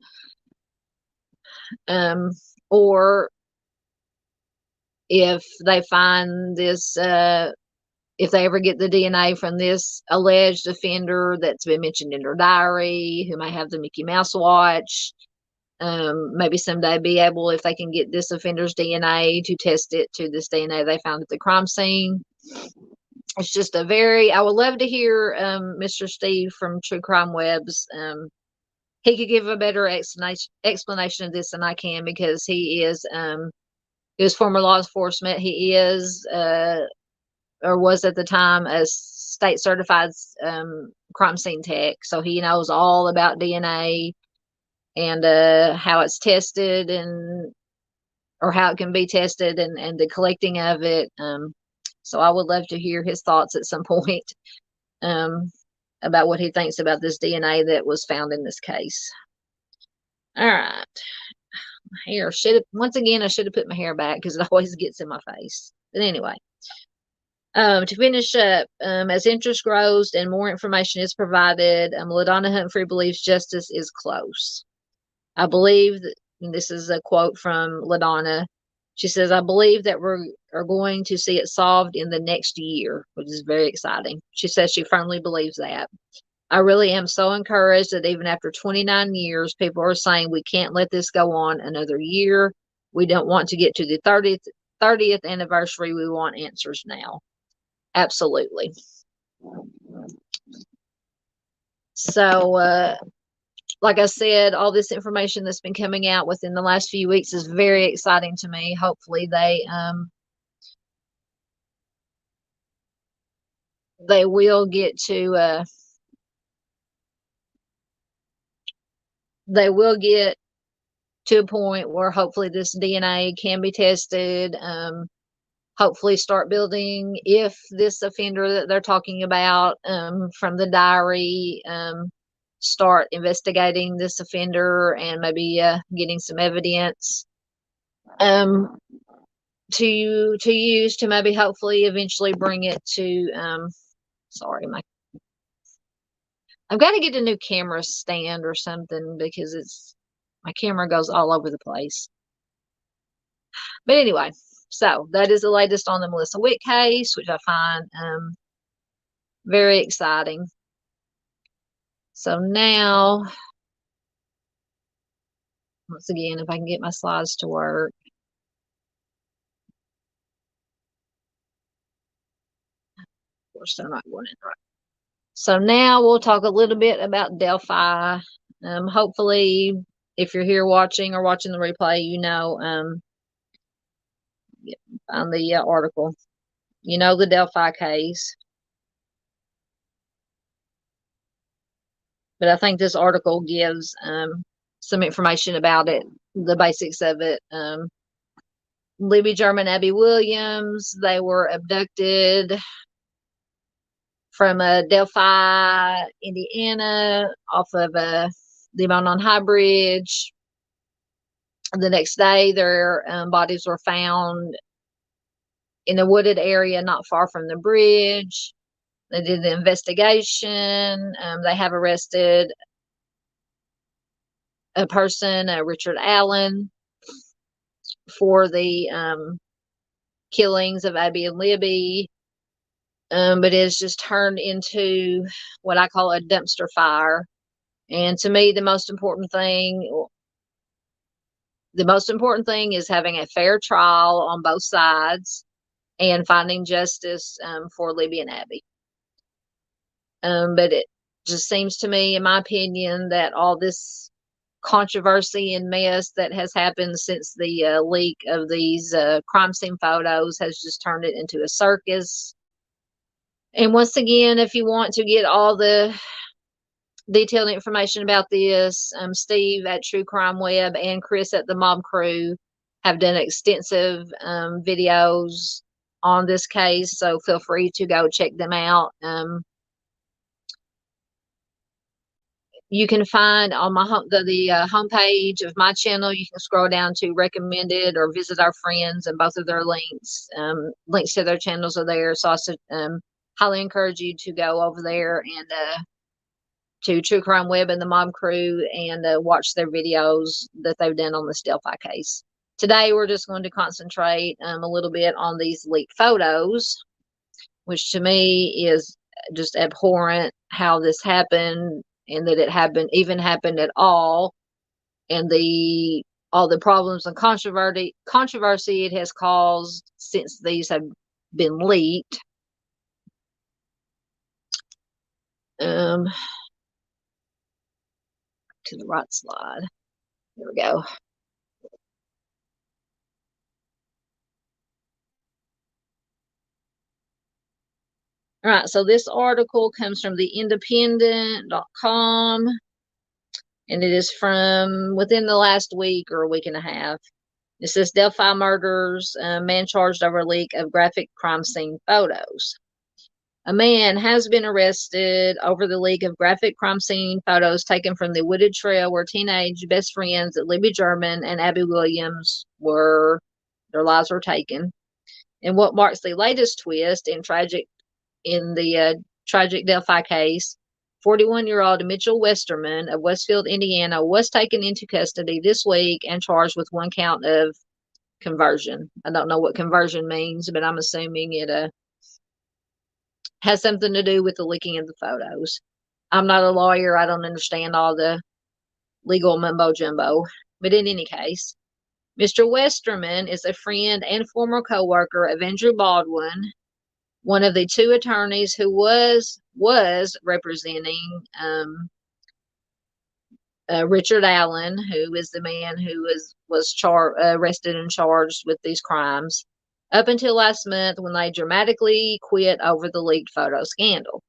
or if they find this, if they ever get the DNA from this alleged offender that's been mentioned in their diary, who may have the Mickey Mouse watch, maybe someday be able, if they can get this offender's DNA, to test it to this DNA they found at the crime scene. It's just I would love to hear Mr. Steve from True Crime Webs. He could give a better explanation of this than I can, because he is former law enforcement. He is, or was at the time, a state certified crime scene tech. So he knows all about DNA and how it's tested, or how it can be tested, and the collecting of it. So I would love to hear his thoughts at some point about what he thinks about this DNA that was found in this case. All right. My hair once again, I should have put my hair back because it always gets in my face. But anyway, to finish up, as interest grows and more information is provided, LaDonna Humphrey believes justice is close. I believe that, and this is a quote from LaDonna. She says, "I believe that we are going to see it solved in the next year," which is very exciting. She says she firmly believes that. "I really am so encouraged that even after 29 years, people are saying we can't let this go on another year. We don't want to get to the 30th anniversary. We want answers now." Absolutely. So, like I said, all this information that's been coming out within the last few weeks is very exciting to me. Hopefully they will get to a point where hopefully this DNA can be tested. Hopefully start building, if this offender that they're talking about from the diary, start investigating this offender and maybe getting some evidence to use to maybe hopefully eventually bring it to sorry, I've got to get a new camera stand or something, because my camera goes all over the place. But anyway, so that is the latest on the Melissa Witt case, which I find very exciting. So now, once again, if I can get my slides to work. Of course, they're not going in right. So now we'll talk a little bit about Delphi. Hopefully, if you're here watching or watching the replay, you know, find the article. You know the Delphi case. But I think this article gives some information about it, the basics of it. Libby German, Abby Williams, they were abducted from Delphi, Indiana, off of the Monon High Bridge. The next day, their bodies were found in a wooded area not far from the bridge. They did the investigation. They have arrested a person, Richard Allen, for the killings of Abby and Libby. But it's just turned into what I call a dumpster fire. And to me, the most important thing is having a fair trial on both sides and finding justice for Libby and Abby. But it just seems to me, in my opinion, that all this controversy and mess that has happened since the leak of these crime scene photos has just turned it into a circus. And once again, if you want to get all the detailed information about this. Steve at True Crime Web and Chris at the Mob Crew have done extensive videos on this case, so feel free to go check them out. You can find on my homepage of my channel, you can scroll down to recommended or visit our friends, and both of their links to their channels are there. So I highly encourage you to go over there and to True Crime Web and the Mob Crew and watch their videos that they've done on this Delphi case. Today, we're just going to concentrate a little bit on these leaked photos, which to me is just abhorrent how this happened and that it even happened at all, and all the problems and controversy it has caused since these have been leaked. To the right slide. There we go. All right, so this article comes from the independent.com, and it is from within the last week or a week and a half. It says Delphi murders, man charged over leak of graphic crime scene photos. A man has been arrested over the leak of graphic crime scene photos taken from the wooded trail where teenage best friends Libby German and Abby Williams their lives were taken. And what marks the latest twist in the tragic Delphi case, 41-year-old Mitchell Westerman of Westfield, Indiana, was taken into custody this week and charged with one count of conversion. I don't know what conversion means, but I'm assuming it has something to do with the leaking of the photos. I'm not a lawyer. I don't understand all the legal mumbo jumbo. But in any case, Mr. Westerman is a friend and former co-worker of Andrew Baldwin, one of the two attorneys who was representing Richard Allen, who is the man who was arrested and charged with these crimes, up until last month when they dramatically quit over the leaked photo scandal.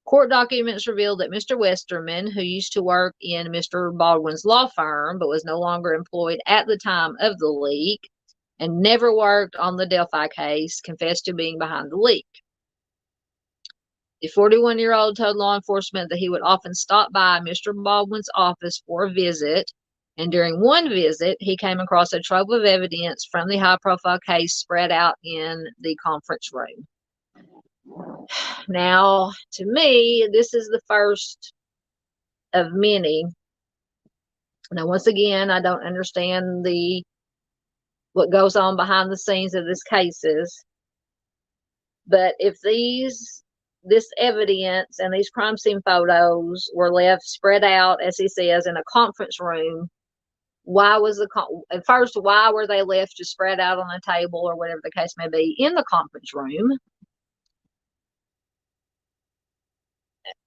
Court documents revealed that Mr. Westerman, who used to work in Mr. Baldwin's law firm but was no longer employed at the time of the leak and never worked on the Delphi case, confessed to being behind the leak. The 41-year-old told law enforcement that he would often stop by Mr. Baldwin's office for a visit, and during one visit, he came across a trove of evidence from the high-profile case spread out in the conference room. Now, to me, this is the first of many. Now, once again, I don't understand what goes on behind the scenes of these cases, but if this evidence and these crime scene photos were left spread out, as he says, in a conference room, why were they left just spread out on a table or whatever the case may be in the conference room?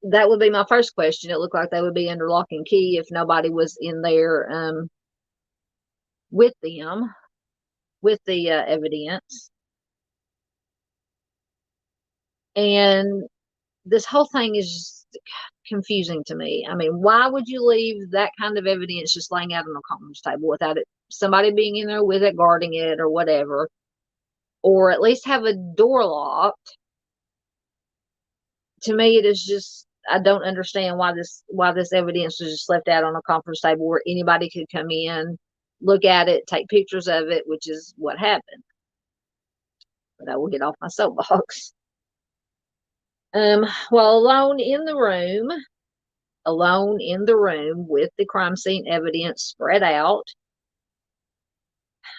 That would be my first question. It looked like they would be under lock and key if nobody was in there with them, with the evidence. And this whole thing is just confusing to me. I mean, why would you leave that kind of evidence just laying out on a conference table without somebody being in there with it, guarding it or whatever, or at least have a door locked? To me, it is just, I don't understand why this evidence was just left out on a conference table where anybody could come in, look at it, take pictures of it, which is what happened. But I will get off my soapbox. While alone in the room with the crime scene evidence spread out,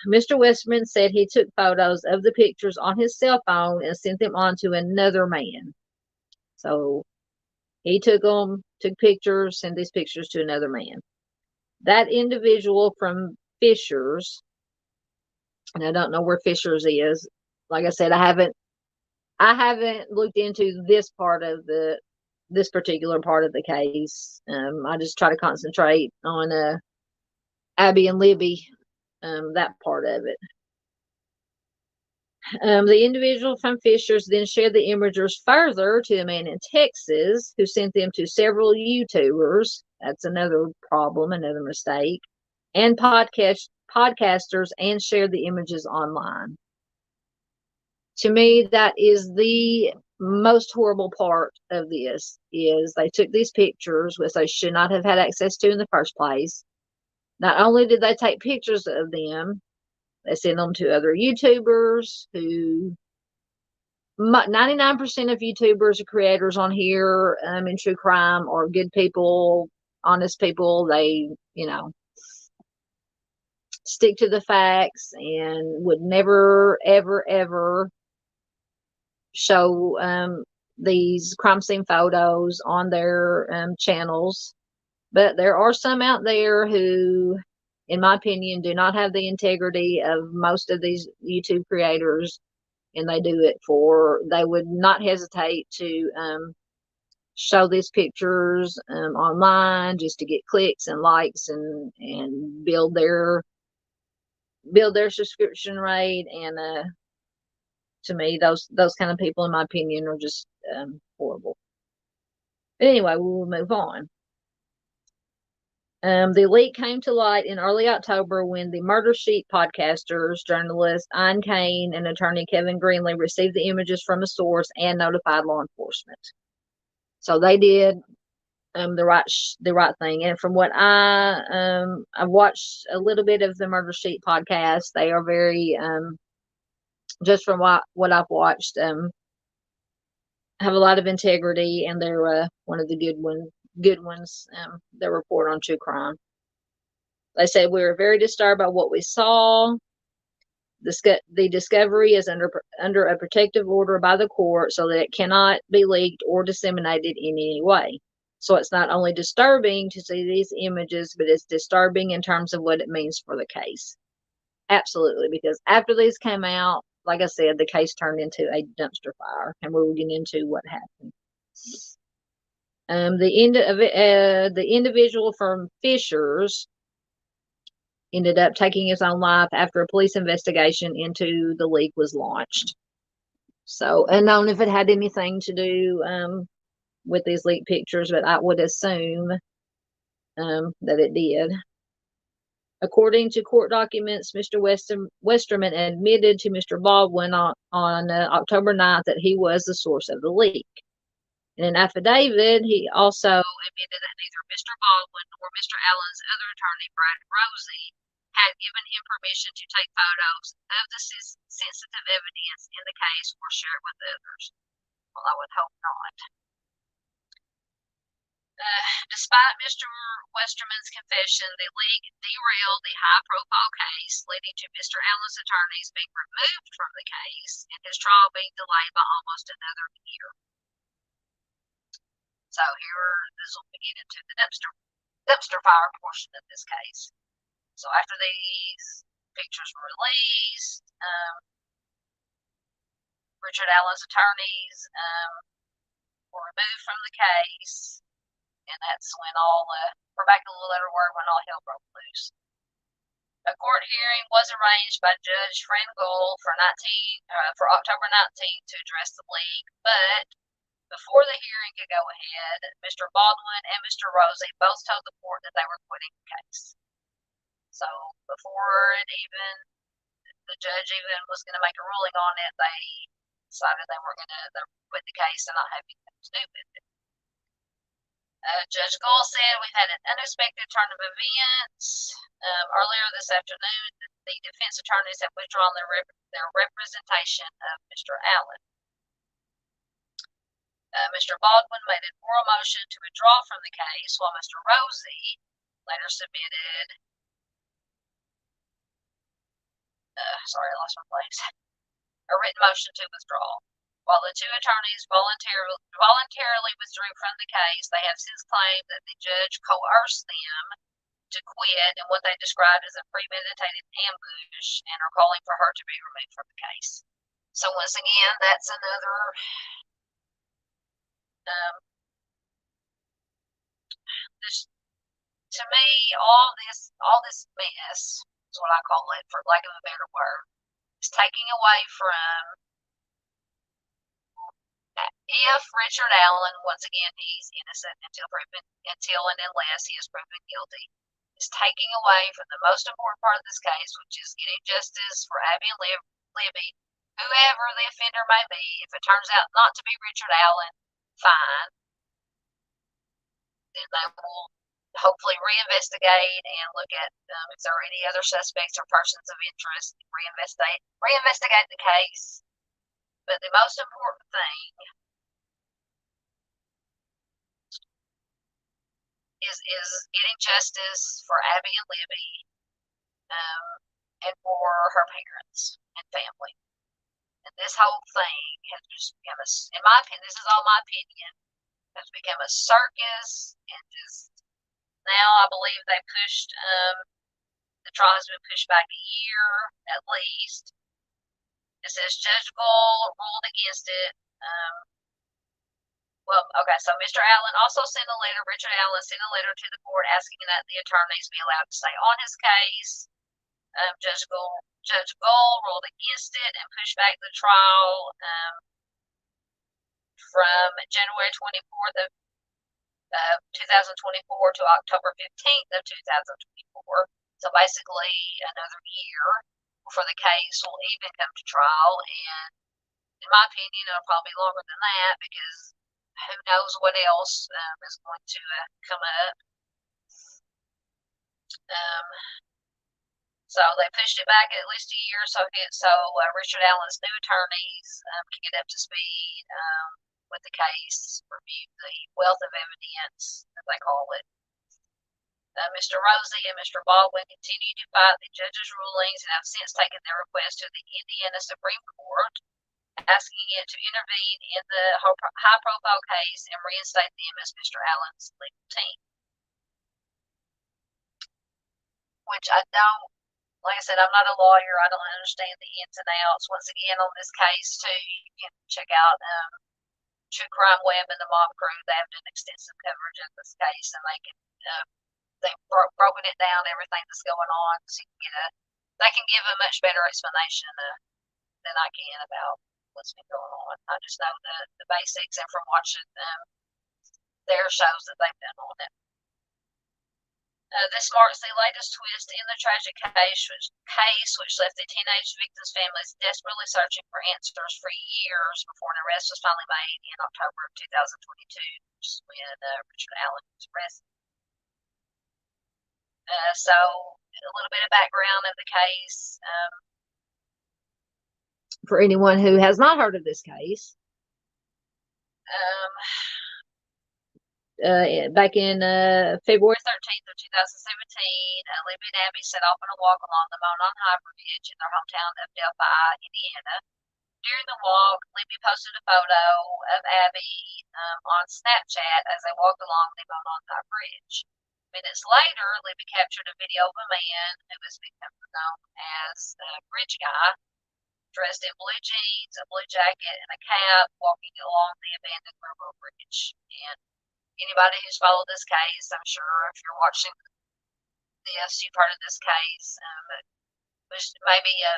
Mr. Westman said he took photos of the pictures on his cell phone and sent them on to another man. So he took pictures, sent these pictures to another man. That individual from Fishers, and I don't know where Fishers is. Like I said, I haven't looked into this particular part of the case. I just try to concentrate on Abby and Libby, that part of it. The individual from Fishers then shared the images further to a man in Texas who sent them to several YouTubers. That's another problem, another mistake, and podcasters, and shared the images online. To me, that is the most horrible part of this, is they took these pictures, which they should not have had access to in the first place. Not only did they take pictures of them, they sent them to other YouTubers who 99% of YouTubers or creators on here in true crime are good people, honest people. They, stick to the facts and would never, ever, ever show these crime scene photos on their channels. But there are some out there who, in my opinion, do not have the integrity of most of these YouTube creators, and they do it they would not hesitate to show these pictures online just to get clicks and likes and build their subscription rate. And to me, those kind of people, in my opinion, are just horrible. But anyway, we will move on. The leak came to light in early October when the Murder Sheet podcasters, journalist Ian Kane, and attorney Kevin Greenlee received the images from a source and notified law enforcement. So they did the right thing. And from what I've watched a little bit of the Murder Sheet podcast, they are very just from what I've watched, have a lot of integrity, and they're one of the good ones that report on true crime. They said, we were very disturbed by what we saw. The discovery is under a protective order by the court so that it cannot be leaked or disseminated in any way. So it's not only disturbing to see these images, but it's disturbing in terms of what it means for the case. Absolutely, because after these came out, like I said, the case turned into a dumpster fire, and we will get into what happened. The individual from Fishers ended up taking his own life after a police investigation into the leak was launched. So, unknown if it had anything to do with these leaked pictures, but I would assume that it did. According to court documents, Mr. Westerman admitted to Mr. Baldwin on October 9th that he was the source of the leak. In an affidavit, he also admitted that neither Mr. Baldwin nor Mr. Allen's other attorney, Brad Rosie, had given him permission to take photos of the sensitive evidence in the case or share it with others. Well, I would hope not. Despite Mr. Westerman's confession, the leak derailed the high-profile case, leading to Mr. Allen's attorneys being removed from the case and his trial being delayed by almost another year. So this will begin into the dumpster fire portion of this case. So after these pictures were released, Richard Allen's attorneys were removed from the case. And that's when we're back to the letter word, when all hell broke loose. A court hearing was arranged by Judge Frangol for October 19th to address the leak, but before the hearing could go ahead, Mr. Baldwin and Mr. Rosie both told the court that they were quitting the case. So before the judge even was going to make a ruling on it, they decided they were going to quit the case and not have anything to do with it. Judge Gould said, we've had an unexpected turn of events. Earlier this afternoon, the defense attorneys have withdrawn their representation of Mr. Allen. Mr. Baldwin made an oral motion to withdraw from the case, while Mr. Rosie later submitted, sorry, I lost my place, a written motion to withdraw. While the two attorneys voluntarily withdrew from the case, they have since claimed that the judge coerced them to quit in what they described as a premeditated ambush, and are calling for her to be removed from the case. So once again, that's another to me, all this mess is what I call it, for lack of a better word, is taking away from, if Richard Allen, once again, he's innocent until and unless he is proven guilty, is taking away from the most important part of this case, which is getting justice for Abby and Libby, whoever the offender may be. If it turns out not to be Richard Allen, fine. Then they will hopefully reinvestigate and look at if there are any other suspects or persons of interest, reinvestigate the case. But the most important thing is getting justice for Abby and Libby, and for her parents and family. And this whole thing has just become in my opinion, this is all my opinion, has become a circus, and just now I believe they pushed, the trial has been pushed back a year at least. It says Judge Gold ruled against it. Well, okay, so Mr. Allen also sent a letter, Richard Allen sent a letter to the court asking that the attorneys be allowed to stay on his case. Judge Gold ruled against it and pushed back the trial from January 24th of 2024 to October 15th of 2024. So basically another year before the case will even come to trial. And in my opinion, it'll probably be longer than that, because who knows what else is going to come up. So they pushed it back at least a year, so Richard Allen's new attorneys can get up to speed with the case, review the wealth of evidence, as they call it. Mr. Rosie and Mr. Baldwin continue to fight the judge's rulings and have since taken their request to the Indiana Supreme Court, asking it to intervene in the high-profile case and reinstate them as Mr. Allen's legal team. Which I don't, like I said, I'm not a lawyer. I don't understand the ins and outs. Once again, on this case, too, you can check out True Crime Web and the Mob Crew. They have done extensive coverage of this case, and they've broken it down, everything that's going on, so you can they can give a much better explanation than I can about what's been going on. I just know the basics, and from watching their shows that they've done on it. This marks the latest twist in the tragic case which left the teenage victims' families desperately searching for answers for years before an arrest was finally made in October of 2022, which is when Richard Allen was arrested. So a little bit of background of the case. For anyone who has not heard of this case, back in February 13th of 2017, Libby and Abby set off on a walk along the Monon High Bridge in their hometown of Delphi, Indiana. During the walk, Libby posted a photo of Abby on Snapchat as they walked along the Monon High Bridge. Minutes later, Libby captured a video of a man who has become known as Bridge Guy, dressed in blue jeans, a blue jacket, and a cap, walking along the abandoned railroad bridge. And anybody who's followed this case, I'm sure if you're watching this, you've heard of this case. Which maybe a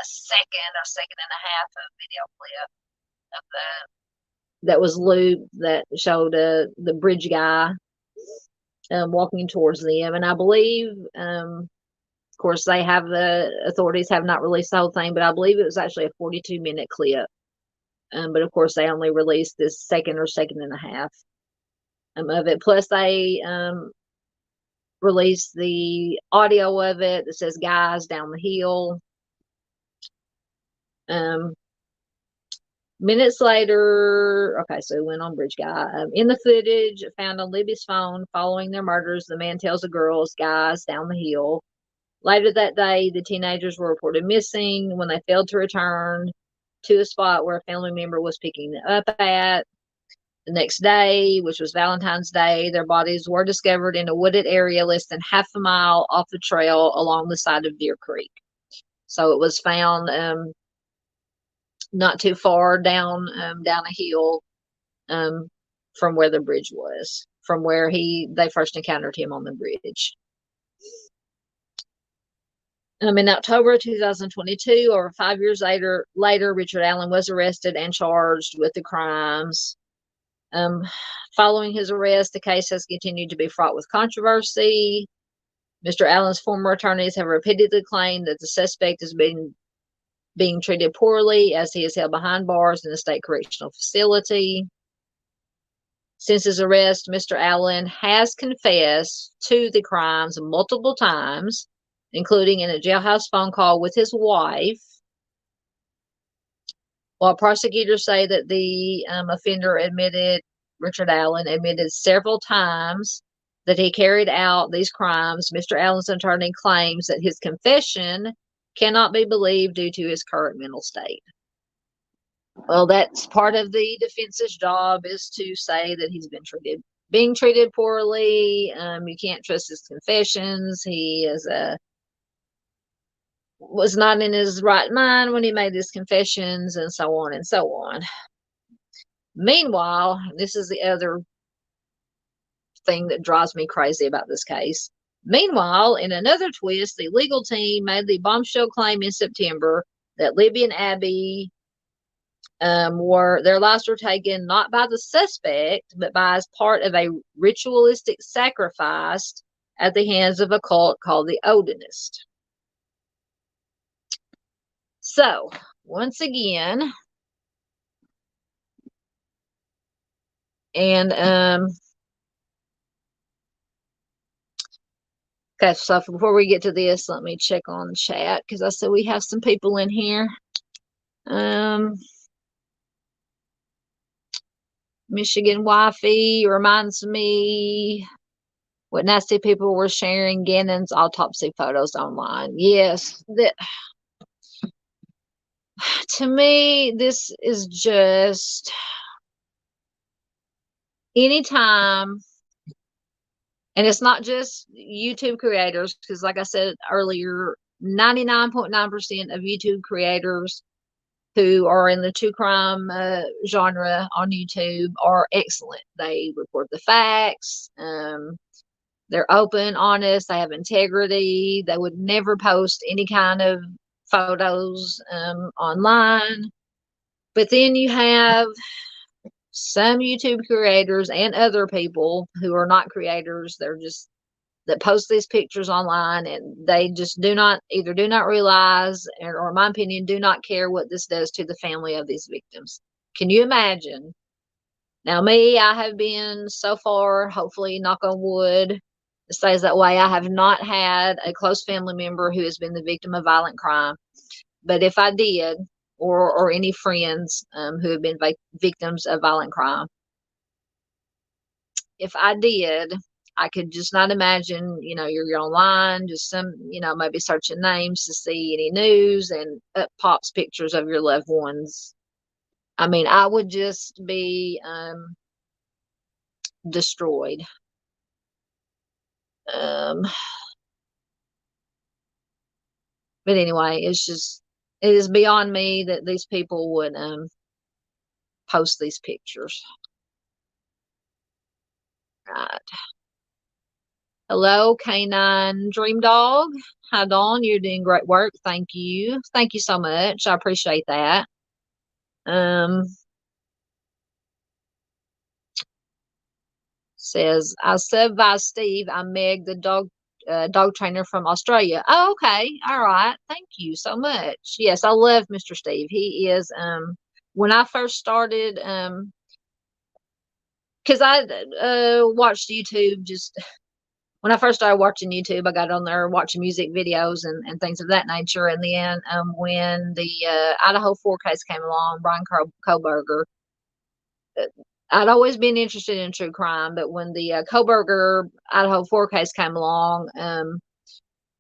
second and a half of video clip of that was looped that showed the bridge guy walking towards them. And I believe, of course, the authorities have not released the whole thing, but I believe it was actually a 42-minute clip. But of course, they only released this second and a half of it. Plus, they released the audio of it that says "Guys down the hill." Minutes later, okay, so it went on Bridge Guy. In the footage found on Libby's phone following their murders, the man tells the girls, "Guys down the hill." Later that day, the teenagers were reported missing when they failed to return to a spot where a family member was picking them up at. The next day, which was Valentine's Day, their bodies were discovered in a wooded area less than half a mile off the trail along the side of Deer Creek. So it was found not too far down a hill from where the bridge was, from where they first encountered him on the bridge. In October 2022, over 5 years later, Richard Allen was arrested and charged with the crimes. Following his arrest, the case has continued to be fraught with controversy. Mr. Allen's former attorneys have repeatedly claimed that the suspect is being treated poorly as he is held behind bars in a state correctional facility. Since his arrest, Mr. Allen has confessed to the crimes multiple times, including in a jailhouse phone call with his wife. While prosecutors say that the offender Richard Allen admitted several times that he carried out these crimes, Mr. Allen's attorney claims that his confession cannot be believed due to his current mental state. Well, that's part of the defense's job, is to say that he's being treated poorly. You can't trust his confessions. He was not in his right mind when he made his confessions, and so on and so on. Meanwhile, this is the other thing that drives me crazy about this case. Meanwhile, in another twist, the legal team made the bombshell claim in September that Libby and Abby their lives were taken not by the suspect, but by as part of a ritualistic sacrifice at the hands of a cult called the Odinist. So, once again, and okay, so before we get to this, let me check on chat, because I said we have some people in here. Michigan Wifey reminds me what nasty people were sharing Gannon's autopsy photos online. Yes, to me, this is just anytime, and it's not just YouTube creators, because like I said earlier, 99.9% of YouTube creators who are in the true crime genre on YouTube are excellent. They report the facts. They're open, honest. They have integrity. They would never post any kind of photos online. But then you have some YouTube creators and other people who are not creators. They're just that post these pictures online, and they just do not realize, or in my opinion, do not care what this does to the family of these victims. Can you imagine? Now, me, I have been so far, hopefully, knock on wood, it stays that way. I have not had a close family member who has been the victim of violent crime. But if I did, or any friends who have been victims of violent crime, if I did, I could just not imagine, you're online, just maybe searching names to see any news, and up pops pictures of your loved ones. I mean, I would just be destroyed. But anyway, it is beyond me that these people would post these pictures. Right. Hello, Canine Dream Dog. Hi, Dawn. You're doing great work. Thank you. Thank you so much. I appreciate that. Says, I sub by Steve. I'm Meg, the dog trainer from Australia. Oh, okay. All right. Thank you so much. Yes, I love Mr. Steve. He is, when I first started, because I watched YouTube just when I first started watching YouTube. I got on there watching music videos and things of that nature. And then when the Idaho 4 case came along, Brian Koberger, I'd always been interested in true crime, but when the Koberger Idaho 4 case came along,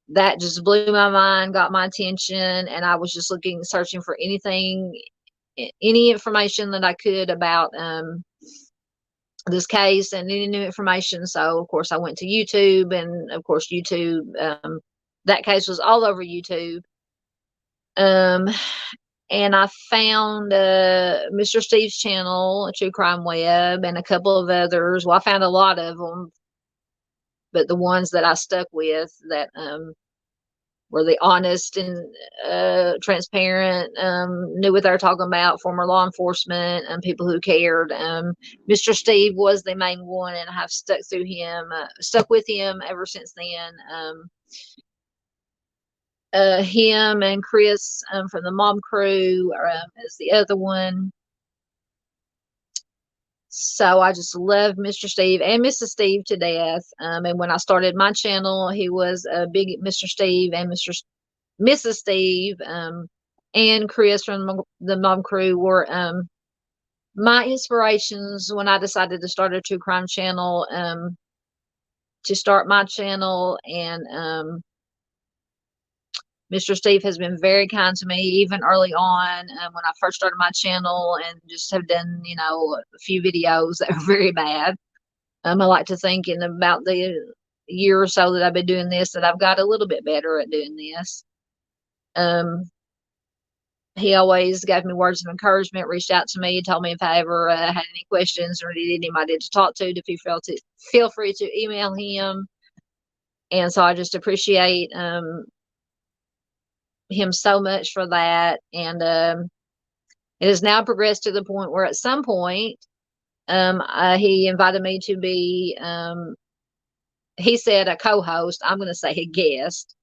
that just blew my mind, got my attention, and I was just searching for any information that I could about this case and any new information. So, of course, I went to YouTube, and, of course, YouTube, that case was all over YouTube. And I found Mr. Steve's channel, True Crime Web, and a couple of others. Well, I found a lot of them, but the ones that I stuck with that were they honest and transparent, knew what they were talking about, former law enforcement, and people who cared. Mr. Steve was the main one, and I have stuck with him ever since then. Him and Chris from the Mom Crew is the other one. So I just love Mr. Steve and Mrs. Steve to death. And when I started my channel, he was a big Mr. Steve and Mrs. Steve, and Chris from the Mom Crew were my inspirations when I decided to start a true crime channel, to start my channel. And Mr. Steve has been very kind to me, even early on when I first started my channel, and just have done, a few videos that are very bad. I like to think in about the year or so that I've been doing this, that I've got a little bit better at doing this. He always gave me words of encouragement, reached out to me, told me if I ever had any questions or needed anybody to talk to feel free to email him. And so I just appreciate him so much for that. And it has now progressed to the point where at some point he invited me to be, he said a co-host, I'm going to say a guest,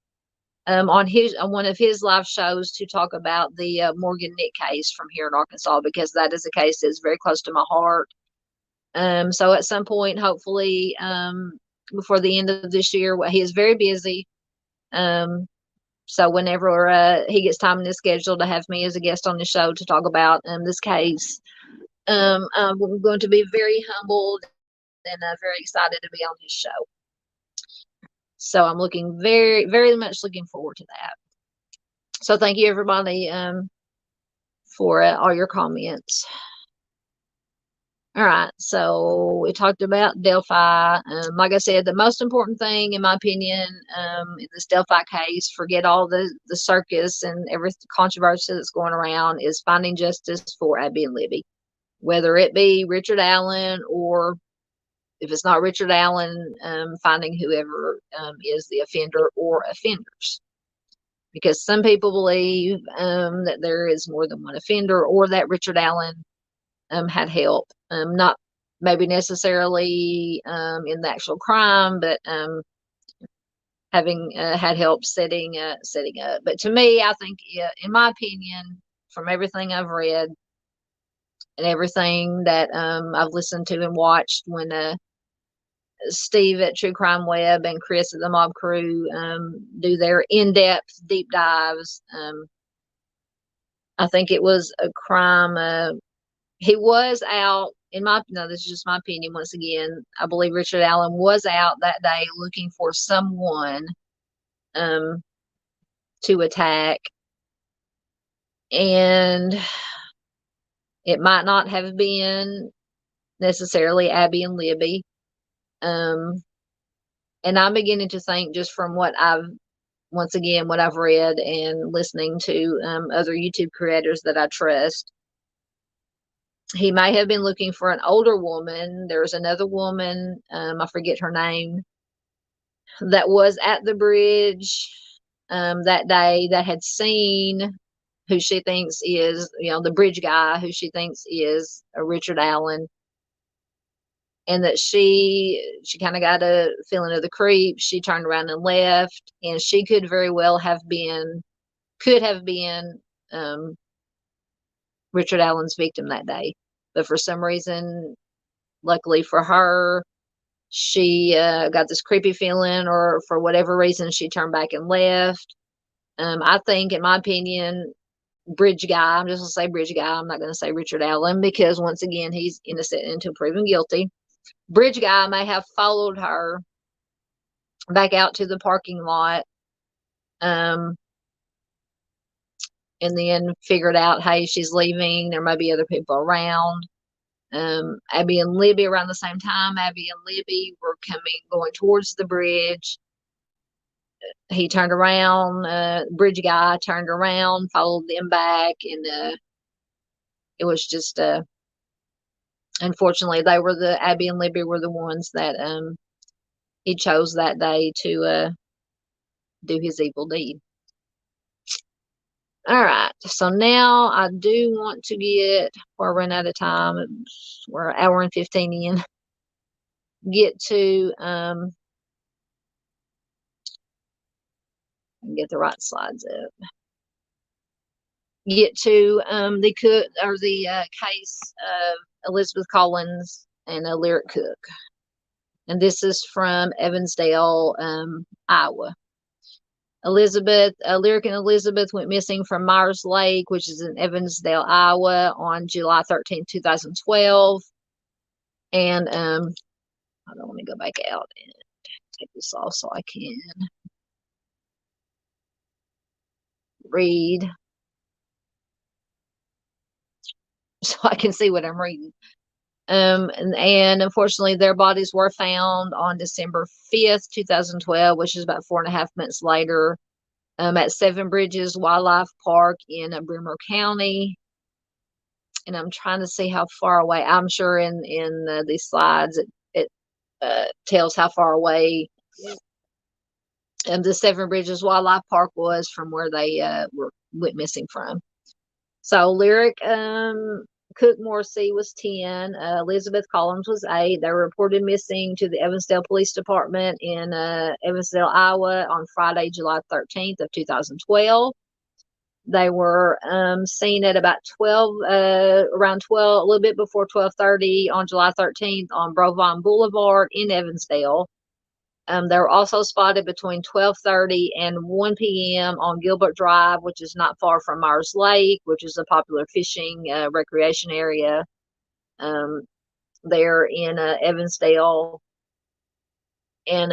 on one of his live shows to talk about the Morgan Nick case from here in Arkansas, because that is a case that's very close to my heart. So at some point, hopefully, before the end of this year, he is very busy. So whenever he gets time in his schedule to have me as a guest on the show to talk about this case, I'm going to be very humbled and very excited to be on his show. So I'm very, very much looking forward to that. So thank you, everybody, for all your comments. All right, so we talked about Delphi. Like I said, the most important thing, in my opinion, in this Delphi case, forget all the circus and every controversy that's going around, is finding justice for Abby and Libby. Whether it be Richard Allen, or if it's not Richard Allen, finding whoever is the offender or offenders. Because some people believe that there is more than one offender, or that Richard Allen had help. Not maybe necessarily in the actual crime, but having had help setting up. But to me, I think, in my opinion, from everything I've read and everything that I've listened to and watched, when Steve at True Crime Web and Chris at the Mob Crew do their in-depth deep dives, I think it was a crime. He was out, no, this is just my opinion. Once again, I believe Richard Allen was out that day looking for someone to attack. And it might not have been necessarily Abby and Libby. And I'm beginning to think, just from what I've read and listening to other YouTube creators that I trust, he may have been looking for an older woman. There's another woman, I forget her name, that was at the bridge that day, that had seen who she thinks is, the bridge guy, who she thinks is Richard Allen. And that she kind of got a feeling of the creep. She turned around and left, and she could very well have been Richard Allen's victim that day. But for some reason, luckily for her, she got this creepy feeling, or for whatever reason, she turned back and left. I think, in my opinion, bridge guy, I'm just going to say bridge guy, I'm not going to say Richard Allen, because once again, he's innocent until proven guilty. Bridge guy may have followed her back out to the parking lot, and then figured out, hey, she's leaving, there may be other people around. Abby and Libby, around the same time, Abby and Libby were going towards the bridge. He turned around, bridge guy turned around, followed them back, and it was just unfortunately, Abby and Libby were the ones that he chose that day to do his evil deed. All right. So now I do want to get, before I run out of time, we're an hour and 15 in, get to, get the right slides up. Get to the cook, or the case of Elizabeth Collins and a Lyric Cook. And this is from Evansdale, Iowa. Lyric and Elizabeth went missing from Myers Lake, which is in Evansdale, Iowa, on July 13th, 2012. And I don't want to go back out and take this off so I can read, so I can see what I'm reading. And unfortunately, their bodies were found on December 5th, 2012, which is about 4.5 months later, at Seven Bridges Wildlife Park in Bremer County. And I'm trying to see how far away. I'm sure in these slides it tells how far away the Seven Bridges Wildlife Park was from where they went missing from. So Lyric Cook Morrissey was 10. Elizabeth Collins was 8. They were reported missing to the Evansdale Police Department in Evansdale, Iowa on Friday, July 13th of 2012. They were seen at about 12, around 12, a little bit before 12:30 on July 13th on Brovine Boulevard in Evansdale. They were also spotted between 12:30 and 1 p.m. on Gilbert Drive, which is not far from Myers Lake, which is a popular fishing recreation area there in Evansdale. And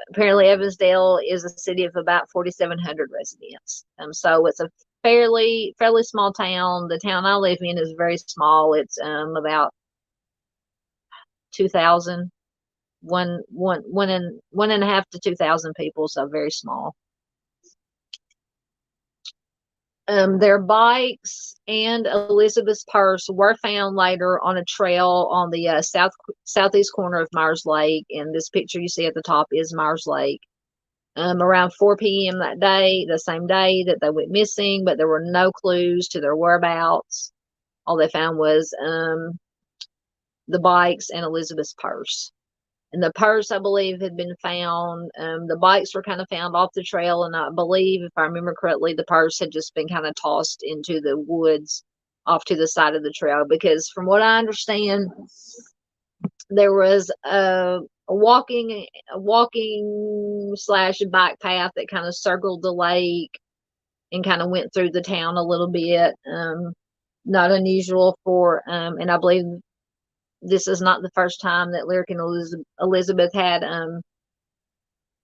apparently Evansdale is a city of about 4,700 residents. So it's a fairly small town. The town I live in is very small. It's about 2,000. One and a half to 2,000 people, so very small. Their bikes and Elizabeth's purse were found later on a trail on the southeast corner of Myers Lake, and this picture you see at the top is Myers Lake. Around 4 p.m. that day, the same day that they went missing, but there were no clues to their whereabouts. All they found was the bikes and Elizabeth's purse. And the purse, I believe, had been found. The bikes were kind of found off the trail, and I believe, if I remember correctly, the purse had just been kind of tossed into the woods off to the side of the trail. Because from what I understand, there was a walking / bike path that kind of circled the lake and kind of went through the town a little bit. Not unusual for, and I believe this is not the first time that Lyric and Elizabeth had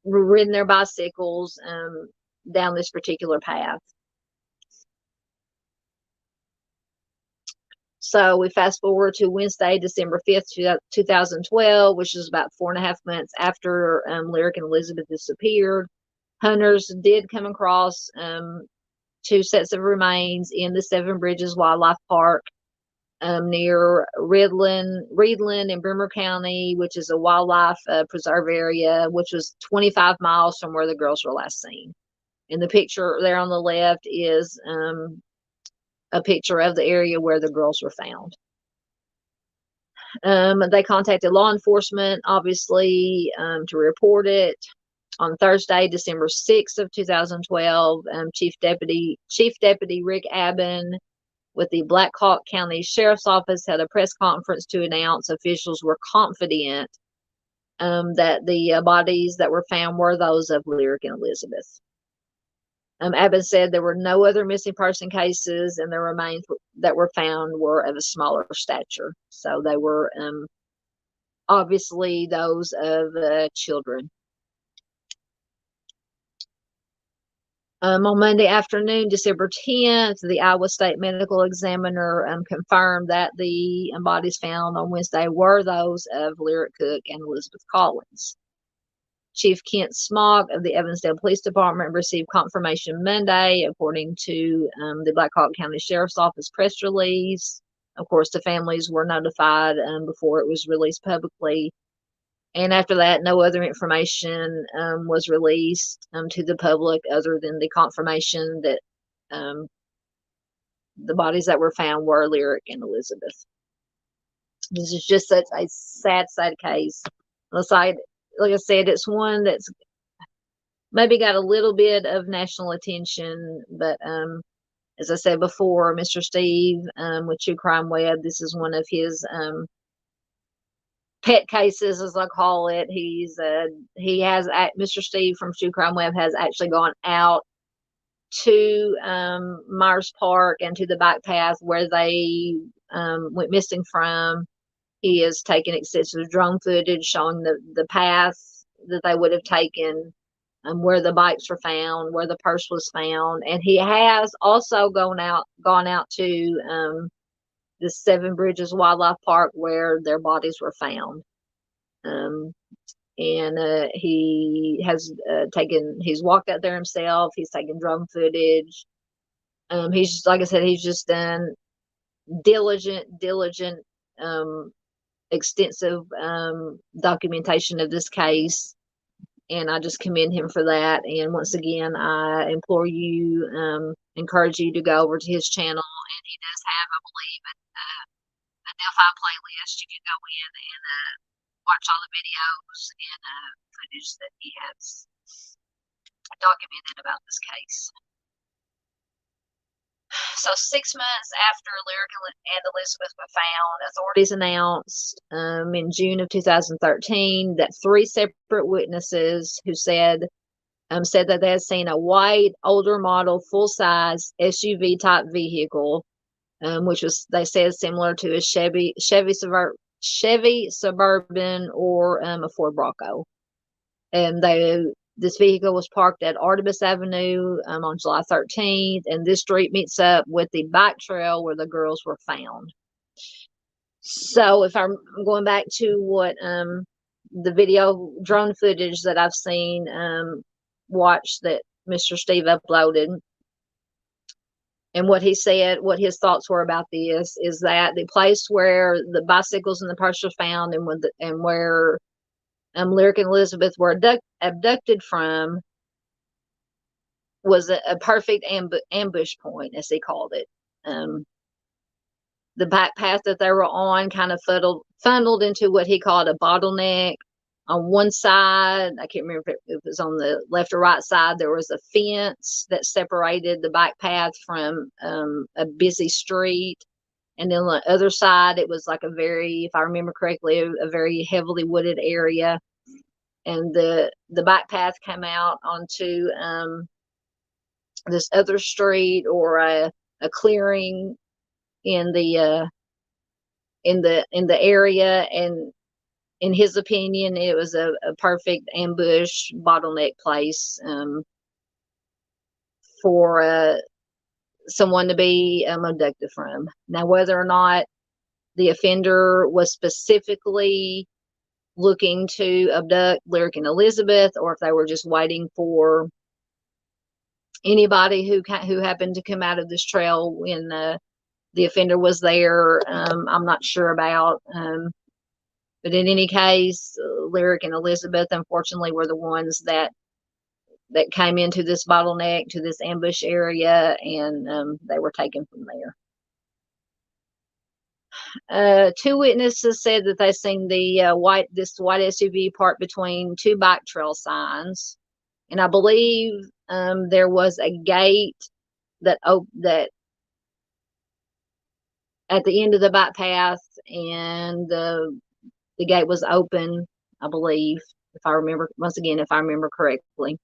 ridden their bicycles down this particular path. So we fast forward to Wednesday, December 5th, 2012, which is about 4.5 months after Lyric and Elizabeth disappeared. Hunters did come across 2 sets of remains in the Seven Bridges Wildlife Park near Reedland in Bremer County, which is a wildlife preserve area, which was 25 miles from where the girls were last seen. And the picture there on the left is a picture of the area where the girls were found. They contacted law enforcement, obviously, to report it. On Thursday, December 6th of 2012, Chief Deputy Rick Aben with the Black Hawk County Sheriff's Office had a press conference to announce officials were confident that the bodies that were found were those of Lyric and Elizabeth. Abbott said there were no other missing person cases, and the remains that were found were of a smaller stature. So they were obviously those of children. On Monday afternoon, December 10th, the Iowa State Medical Examiner confirmed that the bodies found on Wednesday were those of Lyric Cook and Elizabeth Collins. Chief Kent Smock of the Evansdale Police Department received confirmation Monday, according to the Black Hawk County Sheriff's Office press release. Of course, the families were notified before it was released publicly. And after that, no other information was released to the public other than the confirmation that the bodies that were found were Lyric and Elizabeth. This is just such a sad, sad case. Like I said, it's one that's maybe got a little bit of national attention, but as I said before, Mr. Steve with True Crime Web, this is one of his pet cases, as I call it. Mr. Steve from True Crime Web has actually gone out to Myers Park and to the bike path where they went missing from. He has taken extensive drone footage showing the path that they would have taken, where the bikes were found, where the purse was found, and he has also gone out to the Seven Bridges Wildlife Park where their bodies were found. He has he's walked out there himself. He's taken drone footage. He's, like I said, he's just done diligent, extensive documentation of this case, and I just commend him for that. And once again, I encourage you to go over to his channel, and he does have, I believe, a Delphi playlist. You can go in and watch all the videos and footage that he has documented about this case. So 6 months after Lyric and Elizabeth were found, authorities announced in June of 2013 that 3 separate witnesses who said that they had seen a white, older model, full-size SUV type vehicle, which was, they said, similar to a Chevy Suburban or a Ford Bronco. And this vehicle was parked at Artemis Avenue on July 13th, and this street meets up with the bike trail where the girls were found. So if I'm going back to what the video drone footage that I've seen, watched, that Mr. Steve uploaded, and what he said, what his thoughts were about this, is that the place where the bicycles and the purse were found, and where Lyric and Elizabeth were abducted from, was a perfect ambush point, as he called it. The bike path that they were on kind of funneled into what he called a bottleneck. On one side, I can't remember if it was on the left or right side, there was a fence that separated the bike path from a busy street. And then on the other side, it was like if I remember correctly, a very heavily wooded area. And the bike path came out onto this other street, or a clearing in the area. And in his opinion, it was a perfect ambush bottleneck place for someone to be abducted from. Now, whether or not the offender was specifically looking to abduct Lyric and Elizabeth, or if they were just waiting for anybody who happened to come out of this trail when the offender was there, I'm not sure about. But in any case, Lyric and Elizabeth, unfortunately, were the ones that came into this bottleneck, to this ambush area, and they were taken from there. 2 witnesses said that they seen this white SUV parked between 2 bike trail signs, and I believe there was a gate that at the end of the bike path, and the gate was open, I believe, if I remember correctly.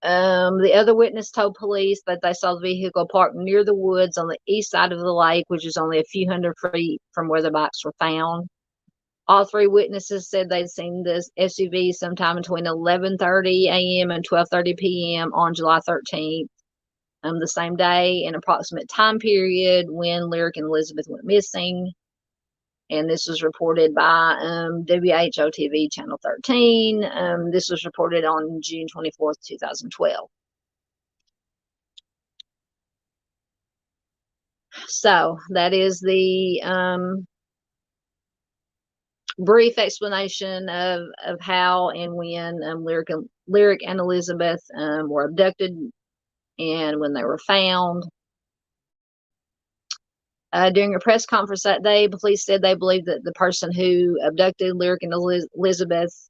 The other witness told police that they saw the vehicle parked near the woods on the east side of the lake, which is only a few hundred feet from where the bikes were found. All 3 witnesses said they'd seen this SUV sometime between 11:30 a.m. and 12:30 p.m. on July 13th, the same day and approximate time period when Lyric and Elizabeth went missing. And this was reported by WHO TV Channel 13. This was reported on June 24th, 2012. So that is the brief explanation of how and when Lyric and Elizabeth were abducted and when they were found. During a press conference that day, police said they believed that the person who abducted Lyric and Elizabeth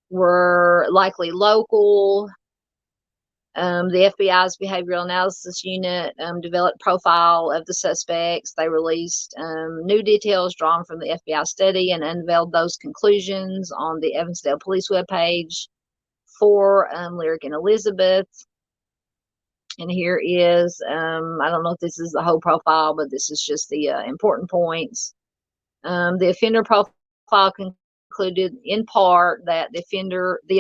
were likely local. The FBI's Behavioral Analysis Unit developed profile of the suspects. They released new details drawn from the FBI study and unveiled those conclusions on the Evansdale police webpage for Lyric and Elizabeth. And here is, I don't know if this is the whole profile, but this is just the important points. The offender profile concluded in part that the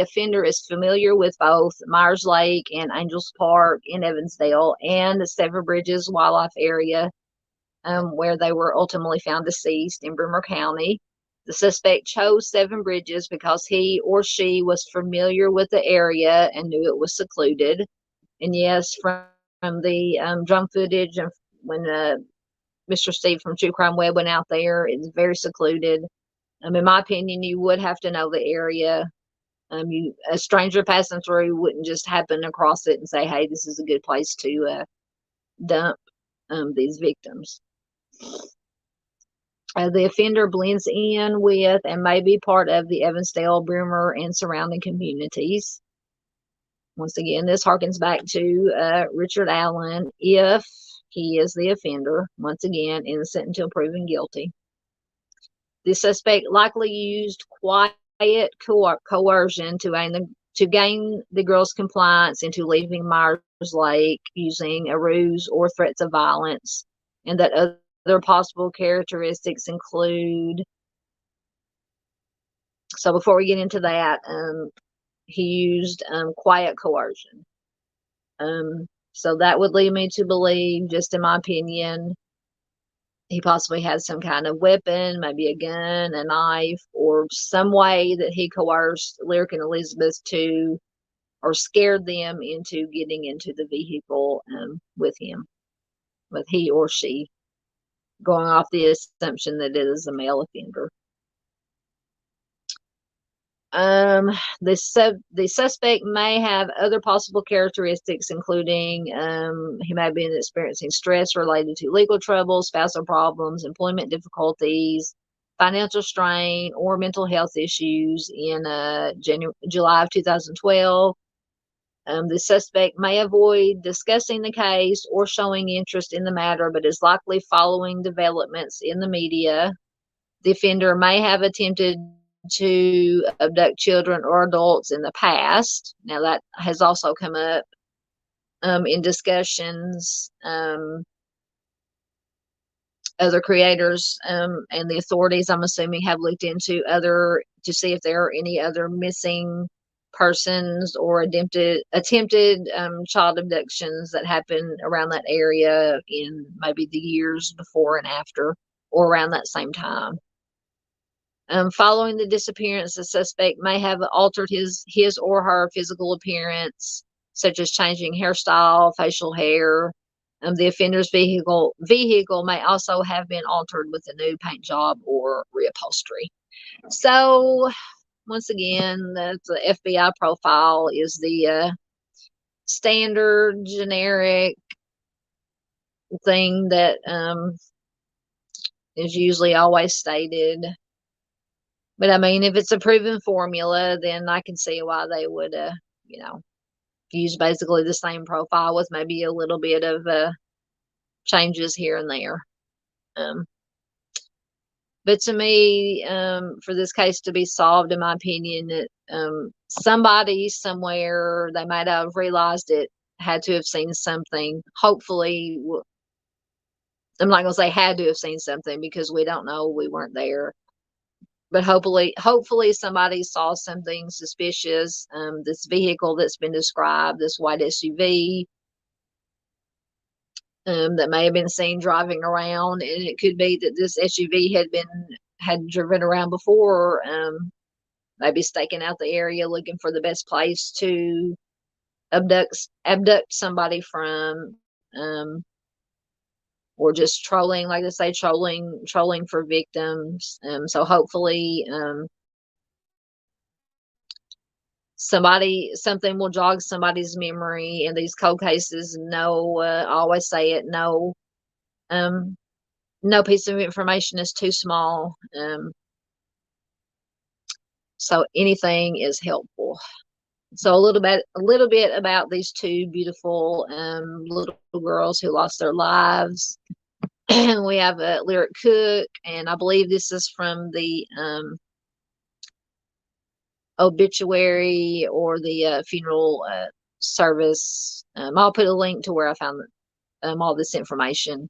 offender is familiar with both Myers Lake and Angels Park in Evansdale and the Seven Bridges Wildlife Area, where they were ultimately found deceased in Bremer County. The suspect chose Seven Bridges because he or she was familiar with the area and knew it was secluded. And yes, from the drone footage and when Mr. Steve from True Crime Web went out there, it's very secluded. In my opinion, you would have to know the area. A stranger passing through wouldn't just happen across it and say, "Hey, this is a good place to dump these victims." The offender blends in with and may be part of the Evansdale, Bremer, and surrounding communities. Once again, this harkens back to Richard Allen, if he is the offender. Once again, innocent until proven guilty. The suspect likely used quiet coercion to gain the girl's compliance into leaving Myers Lake using a ruse or threats of violence, and that other possible characteristics include. So before we get into that, he used quiet coercion. So that would lead me to believe, just in my opinion, he possibly had some kind of weapon, maybe a gun, a knife, or some way that he coerced Lyric and Elizabeth to, or scared them into getting into the vehicle with him, with he or she, going off the assumption that it is a male offender. The suspect may have other possible characteristics, including he may have been experiencing stress related to legal troubles, spousal problems, employment difficulties, financial strain, or mental health issues in July of 2012. The suspect may avoid discussing the case or showing interest in the matter, but is likely following developments in the media. The offender may have attempted to abduct children or adults in the past. Now, that has also come up in discussions. Other creators and the authorities, I'm assuming, have looked into to see if there are any other missing persons or attempted child abductions that happened around that area in maybe the years before and after, or around that same time. Following the disappearance, the suspect may have altered his or her physical appearance, such as changing hairstyle, facial hair. The offender's vehicle may also have been altered with a new paint job or reupholstery. So, once again, the FBI profile is the standard, generic thing that is usually always stated. But I mean, if it's a proven formula, then I can see why they would, use basically the same profile with maybe a little bit of changes here and there. But to me, for this case to be solved, in my opinion, that somebody somewhere, they might have realized it, had to have seen something. Hopefully, I'm not going to say had to have seen something because we don't know. We weren't there. But hopefully somebody saw something suspicious. This vehicle that's been described, this white SUV, that may have been seen driving around, and it could be that this SUV had driven around before, maybe staking out the area, looking for the best place to abduct somebody from, or just trolling, like I say, trolling for victims. So hopefully, something will jog somebody's memory in these cold cases. No, I always say it, um, no piece of information is too small. So anything is helpful. So a little bit about these two beautiful little girls who lost their lives. We have a Lyric Cook, and I believe this is from the obituary or the funeral service. I'll put a link to where I found all this information.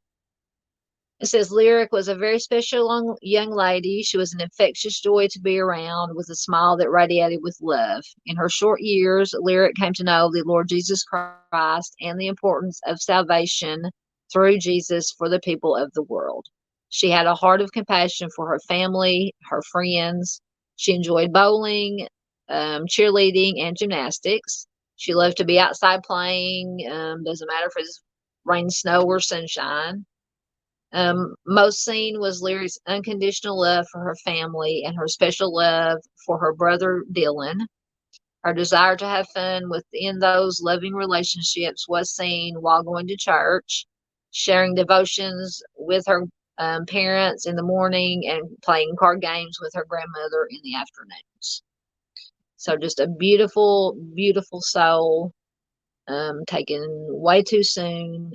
It says Lyric was a very special young lady. She was an infectious joy to be around, with a smile that radiated with love. In her short years, Lyric came to know the Lord Jesus Christ and the importance of salvation through Jesus for the people of the world. She had a heart of compassion for her family, her friends. She enjoyed bowling, cheerleading, and gymnastics. She loved to be outside playing, doesn't matter if it's rain, snow, or sunshine. Most seen was Lyric's unconditional love for her family and her special love for her brother Dylan. Her desire to have fun within those loving relationships was seen while going to church, sharing devotions with her parents in the morning, and playing card games with her grandmother in the afternoons. So just a beautiful, beautiful soul, taken way too soon.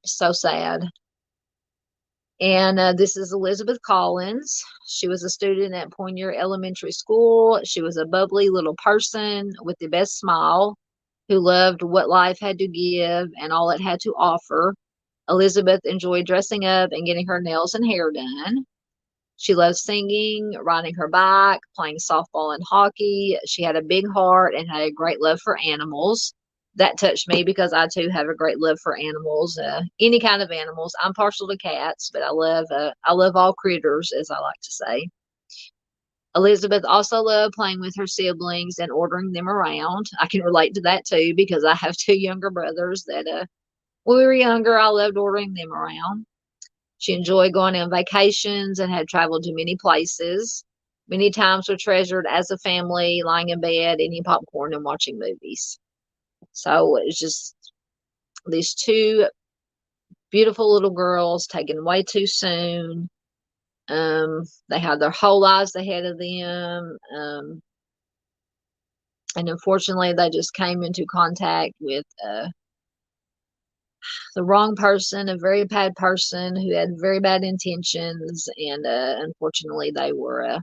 So sad. And this is Elizabeth Collins. She was a student at Poinier Elementary School. She was a bubbly little person with the best smile, who loved what life had to give and all it had to offer. Elizabeth enjoyed dressing up and getting her nails and hair done. She loved singing, riding her bike, playing softball and hockey. She had a big heart and had a great love for animals. That touched me because I too have a great love for animals, any kind of animals. I'm partial to cats, but I love all critters, as I like to say. Elizabeth also loved playing with her siblings and ordering them around. I can relate to that too because I have two younger brothers that when we were younger, I loved ordering them around. She enjoyed going on vacations and had traveled to many places. Many times were treasured as a family, lying in bed, eating popcorn, and watching movies. So it's just these two beautiful little girls taken way too soon. They had their whole lives ahead of them. And unfortunately, they just came into contact with the wrong person, a very bad person who had very bad intentions. And unfortunately, they were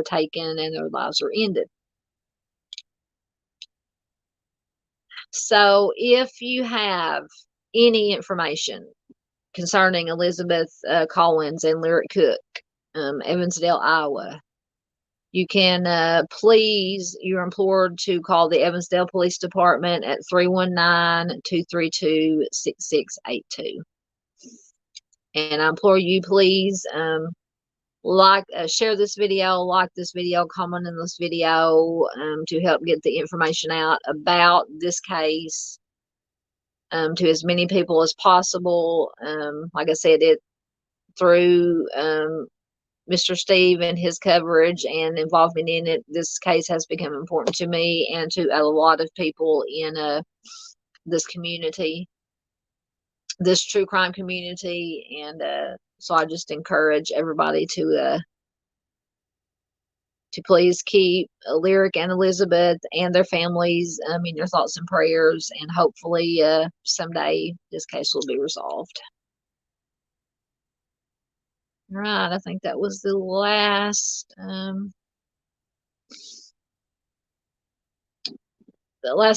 taken and their lives were ended. So if you have any information concerning Elizabeth Collins and Lyric Cook, Evansdale, Iowa, you can you're implored to call the Evansdale Police Department at 319-232-6682. And I implore you, please share this video, like this video, comment in this video, to help get the information out about this case to as many people as possible. Like I said, through Mr. Steve and his coverage and involvement in it, this case has become important to me and to a lot of people in this community, this true crime community. And so I just encourage everybody to please keep Lyric and Elizabeth and their families in your thoughts and prayers, and hopefully someday this case will be resolved. All right, I think that was the last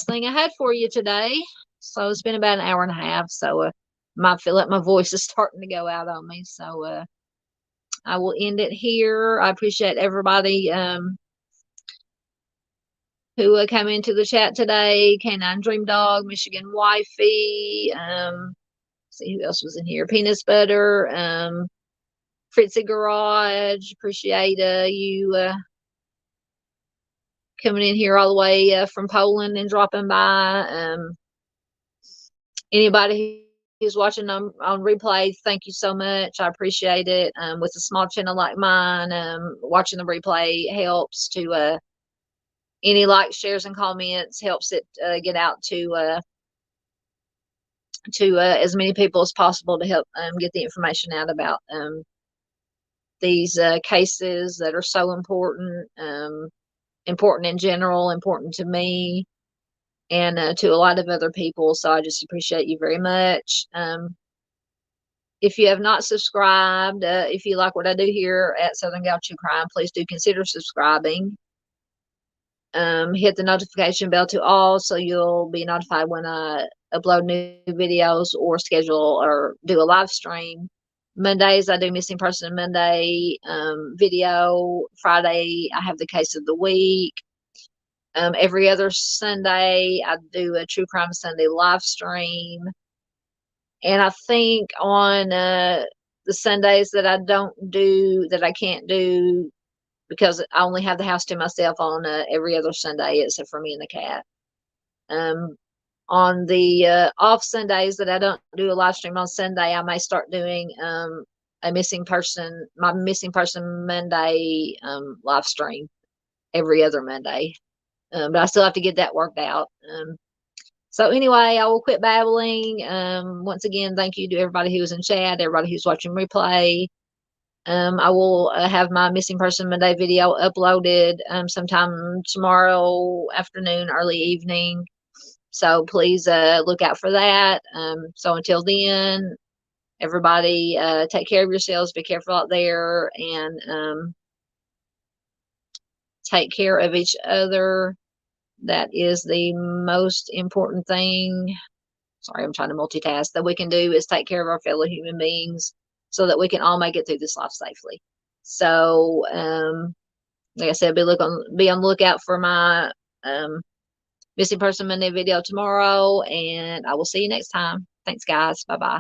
thing I had for you today. So it's been about an hour and a half, so I feel like my voice is starting to go out on me. So I will end it here. I appreciate everybody who came into the chat today. Canine Dream Dog, Michigan Wifey, see who else was in here. Penis Butter, Fritzy Garage. Appreciate you coming in here all the way from Poland and dropping by. Anybody who's watching on replay, thank you so much. I appreciate it. With a small channel like mine, watching the replay helps to any likes, shares, and comments helps it get out to as many people as possible to help get the information out about these cases that are so important, important in general, important to me, and to a lot of other people. So I just appreciate you very much. If you have not subscribed, if you like what I do here at Southern Gal True Crime, please do consider subscribing. Hit the notification bell to all so you'll be notified when I upload new videos or schedule or do a live stream. Mondays, I do Missing Person Monday video. Friday, I have the case of the week. Every other Sunday, I do a True Crime Sunday live stream. And I think on the Sundays that I can't do, because I only have the house to myself on every other Sunday except for me and the cat. On the off Sundays that I don't do a live stream on Sunday, I may start doing my Missing Person Monday live stream every other Monday. But I still have to get that worked out. So anyway, I will quit babbling. Once again, thank you to everybody who was in chat, everybody who's watching replay. I will have my Missing Person Monday video uploaded sometime tomorrow afternoon, early evening. So please look out for that. So until then, everybody take care of yourselves. Be careful out there, and take care of each other. That is the most important thing. Sorry, I'm trying to multitask. That we can do is take care of our fellow human beings so that we can all make it through this life safely. So, like I said, be on the lookout for my Missing Person Monday video tomorrow, and I will see you next time. Thanks, guys. Bye-bye.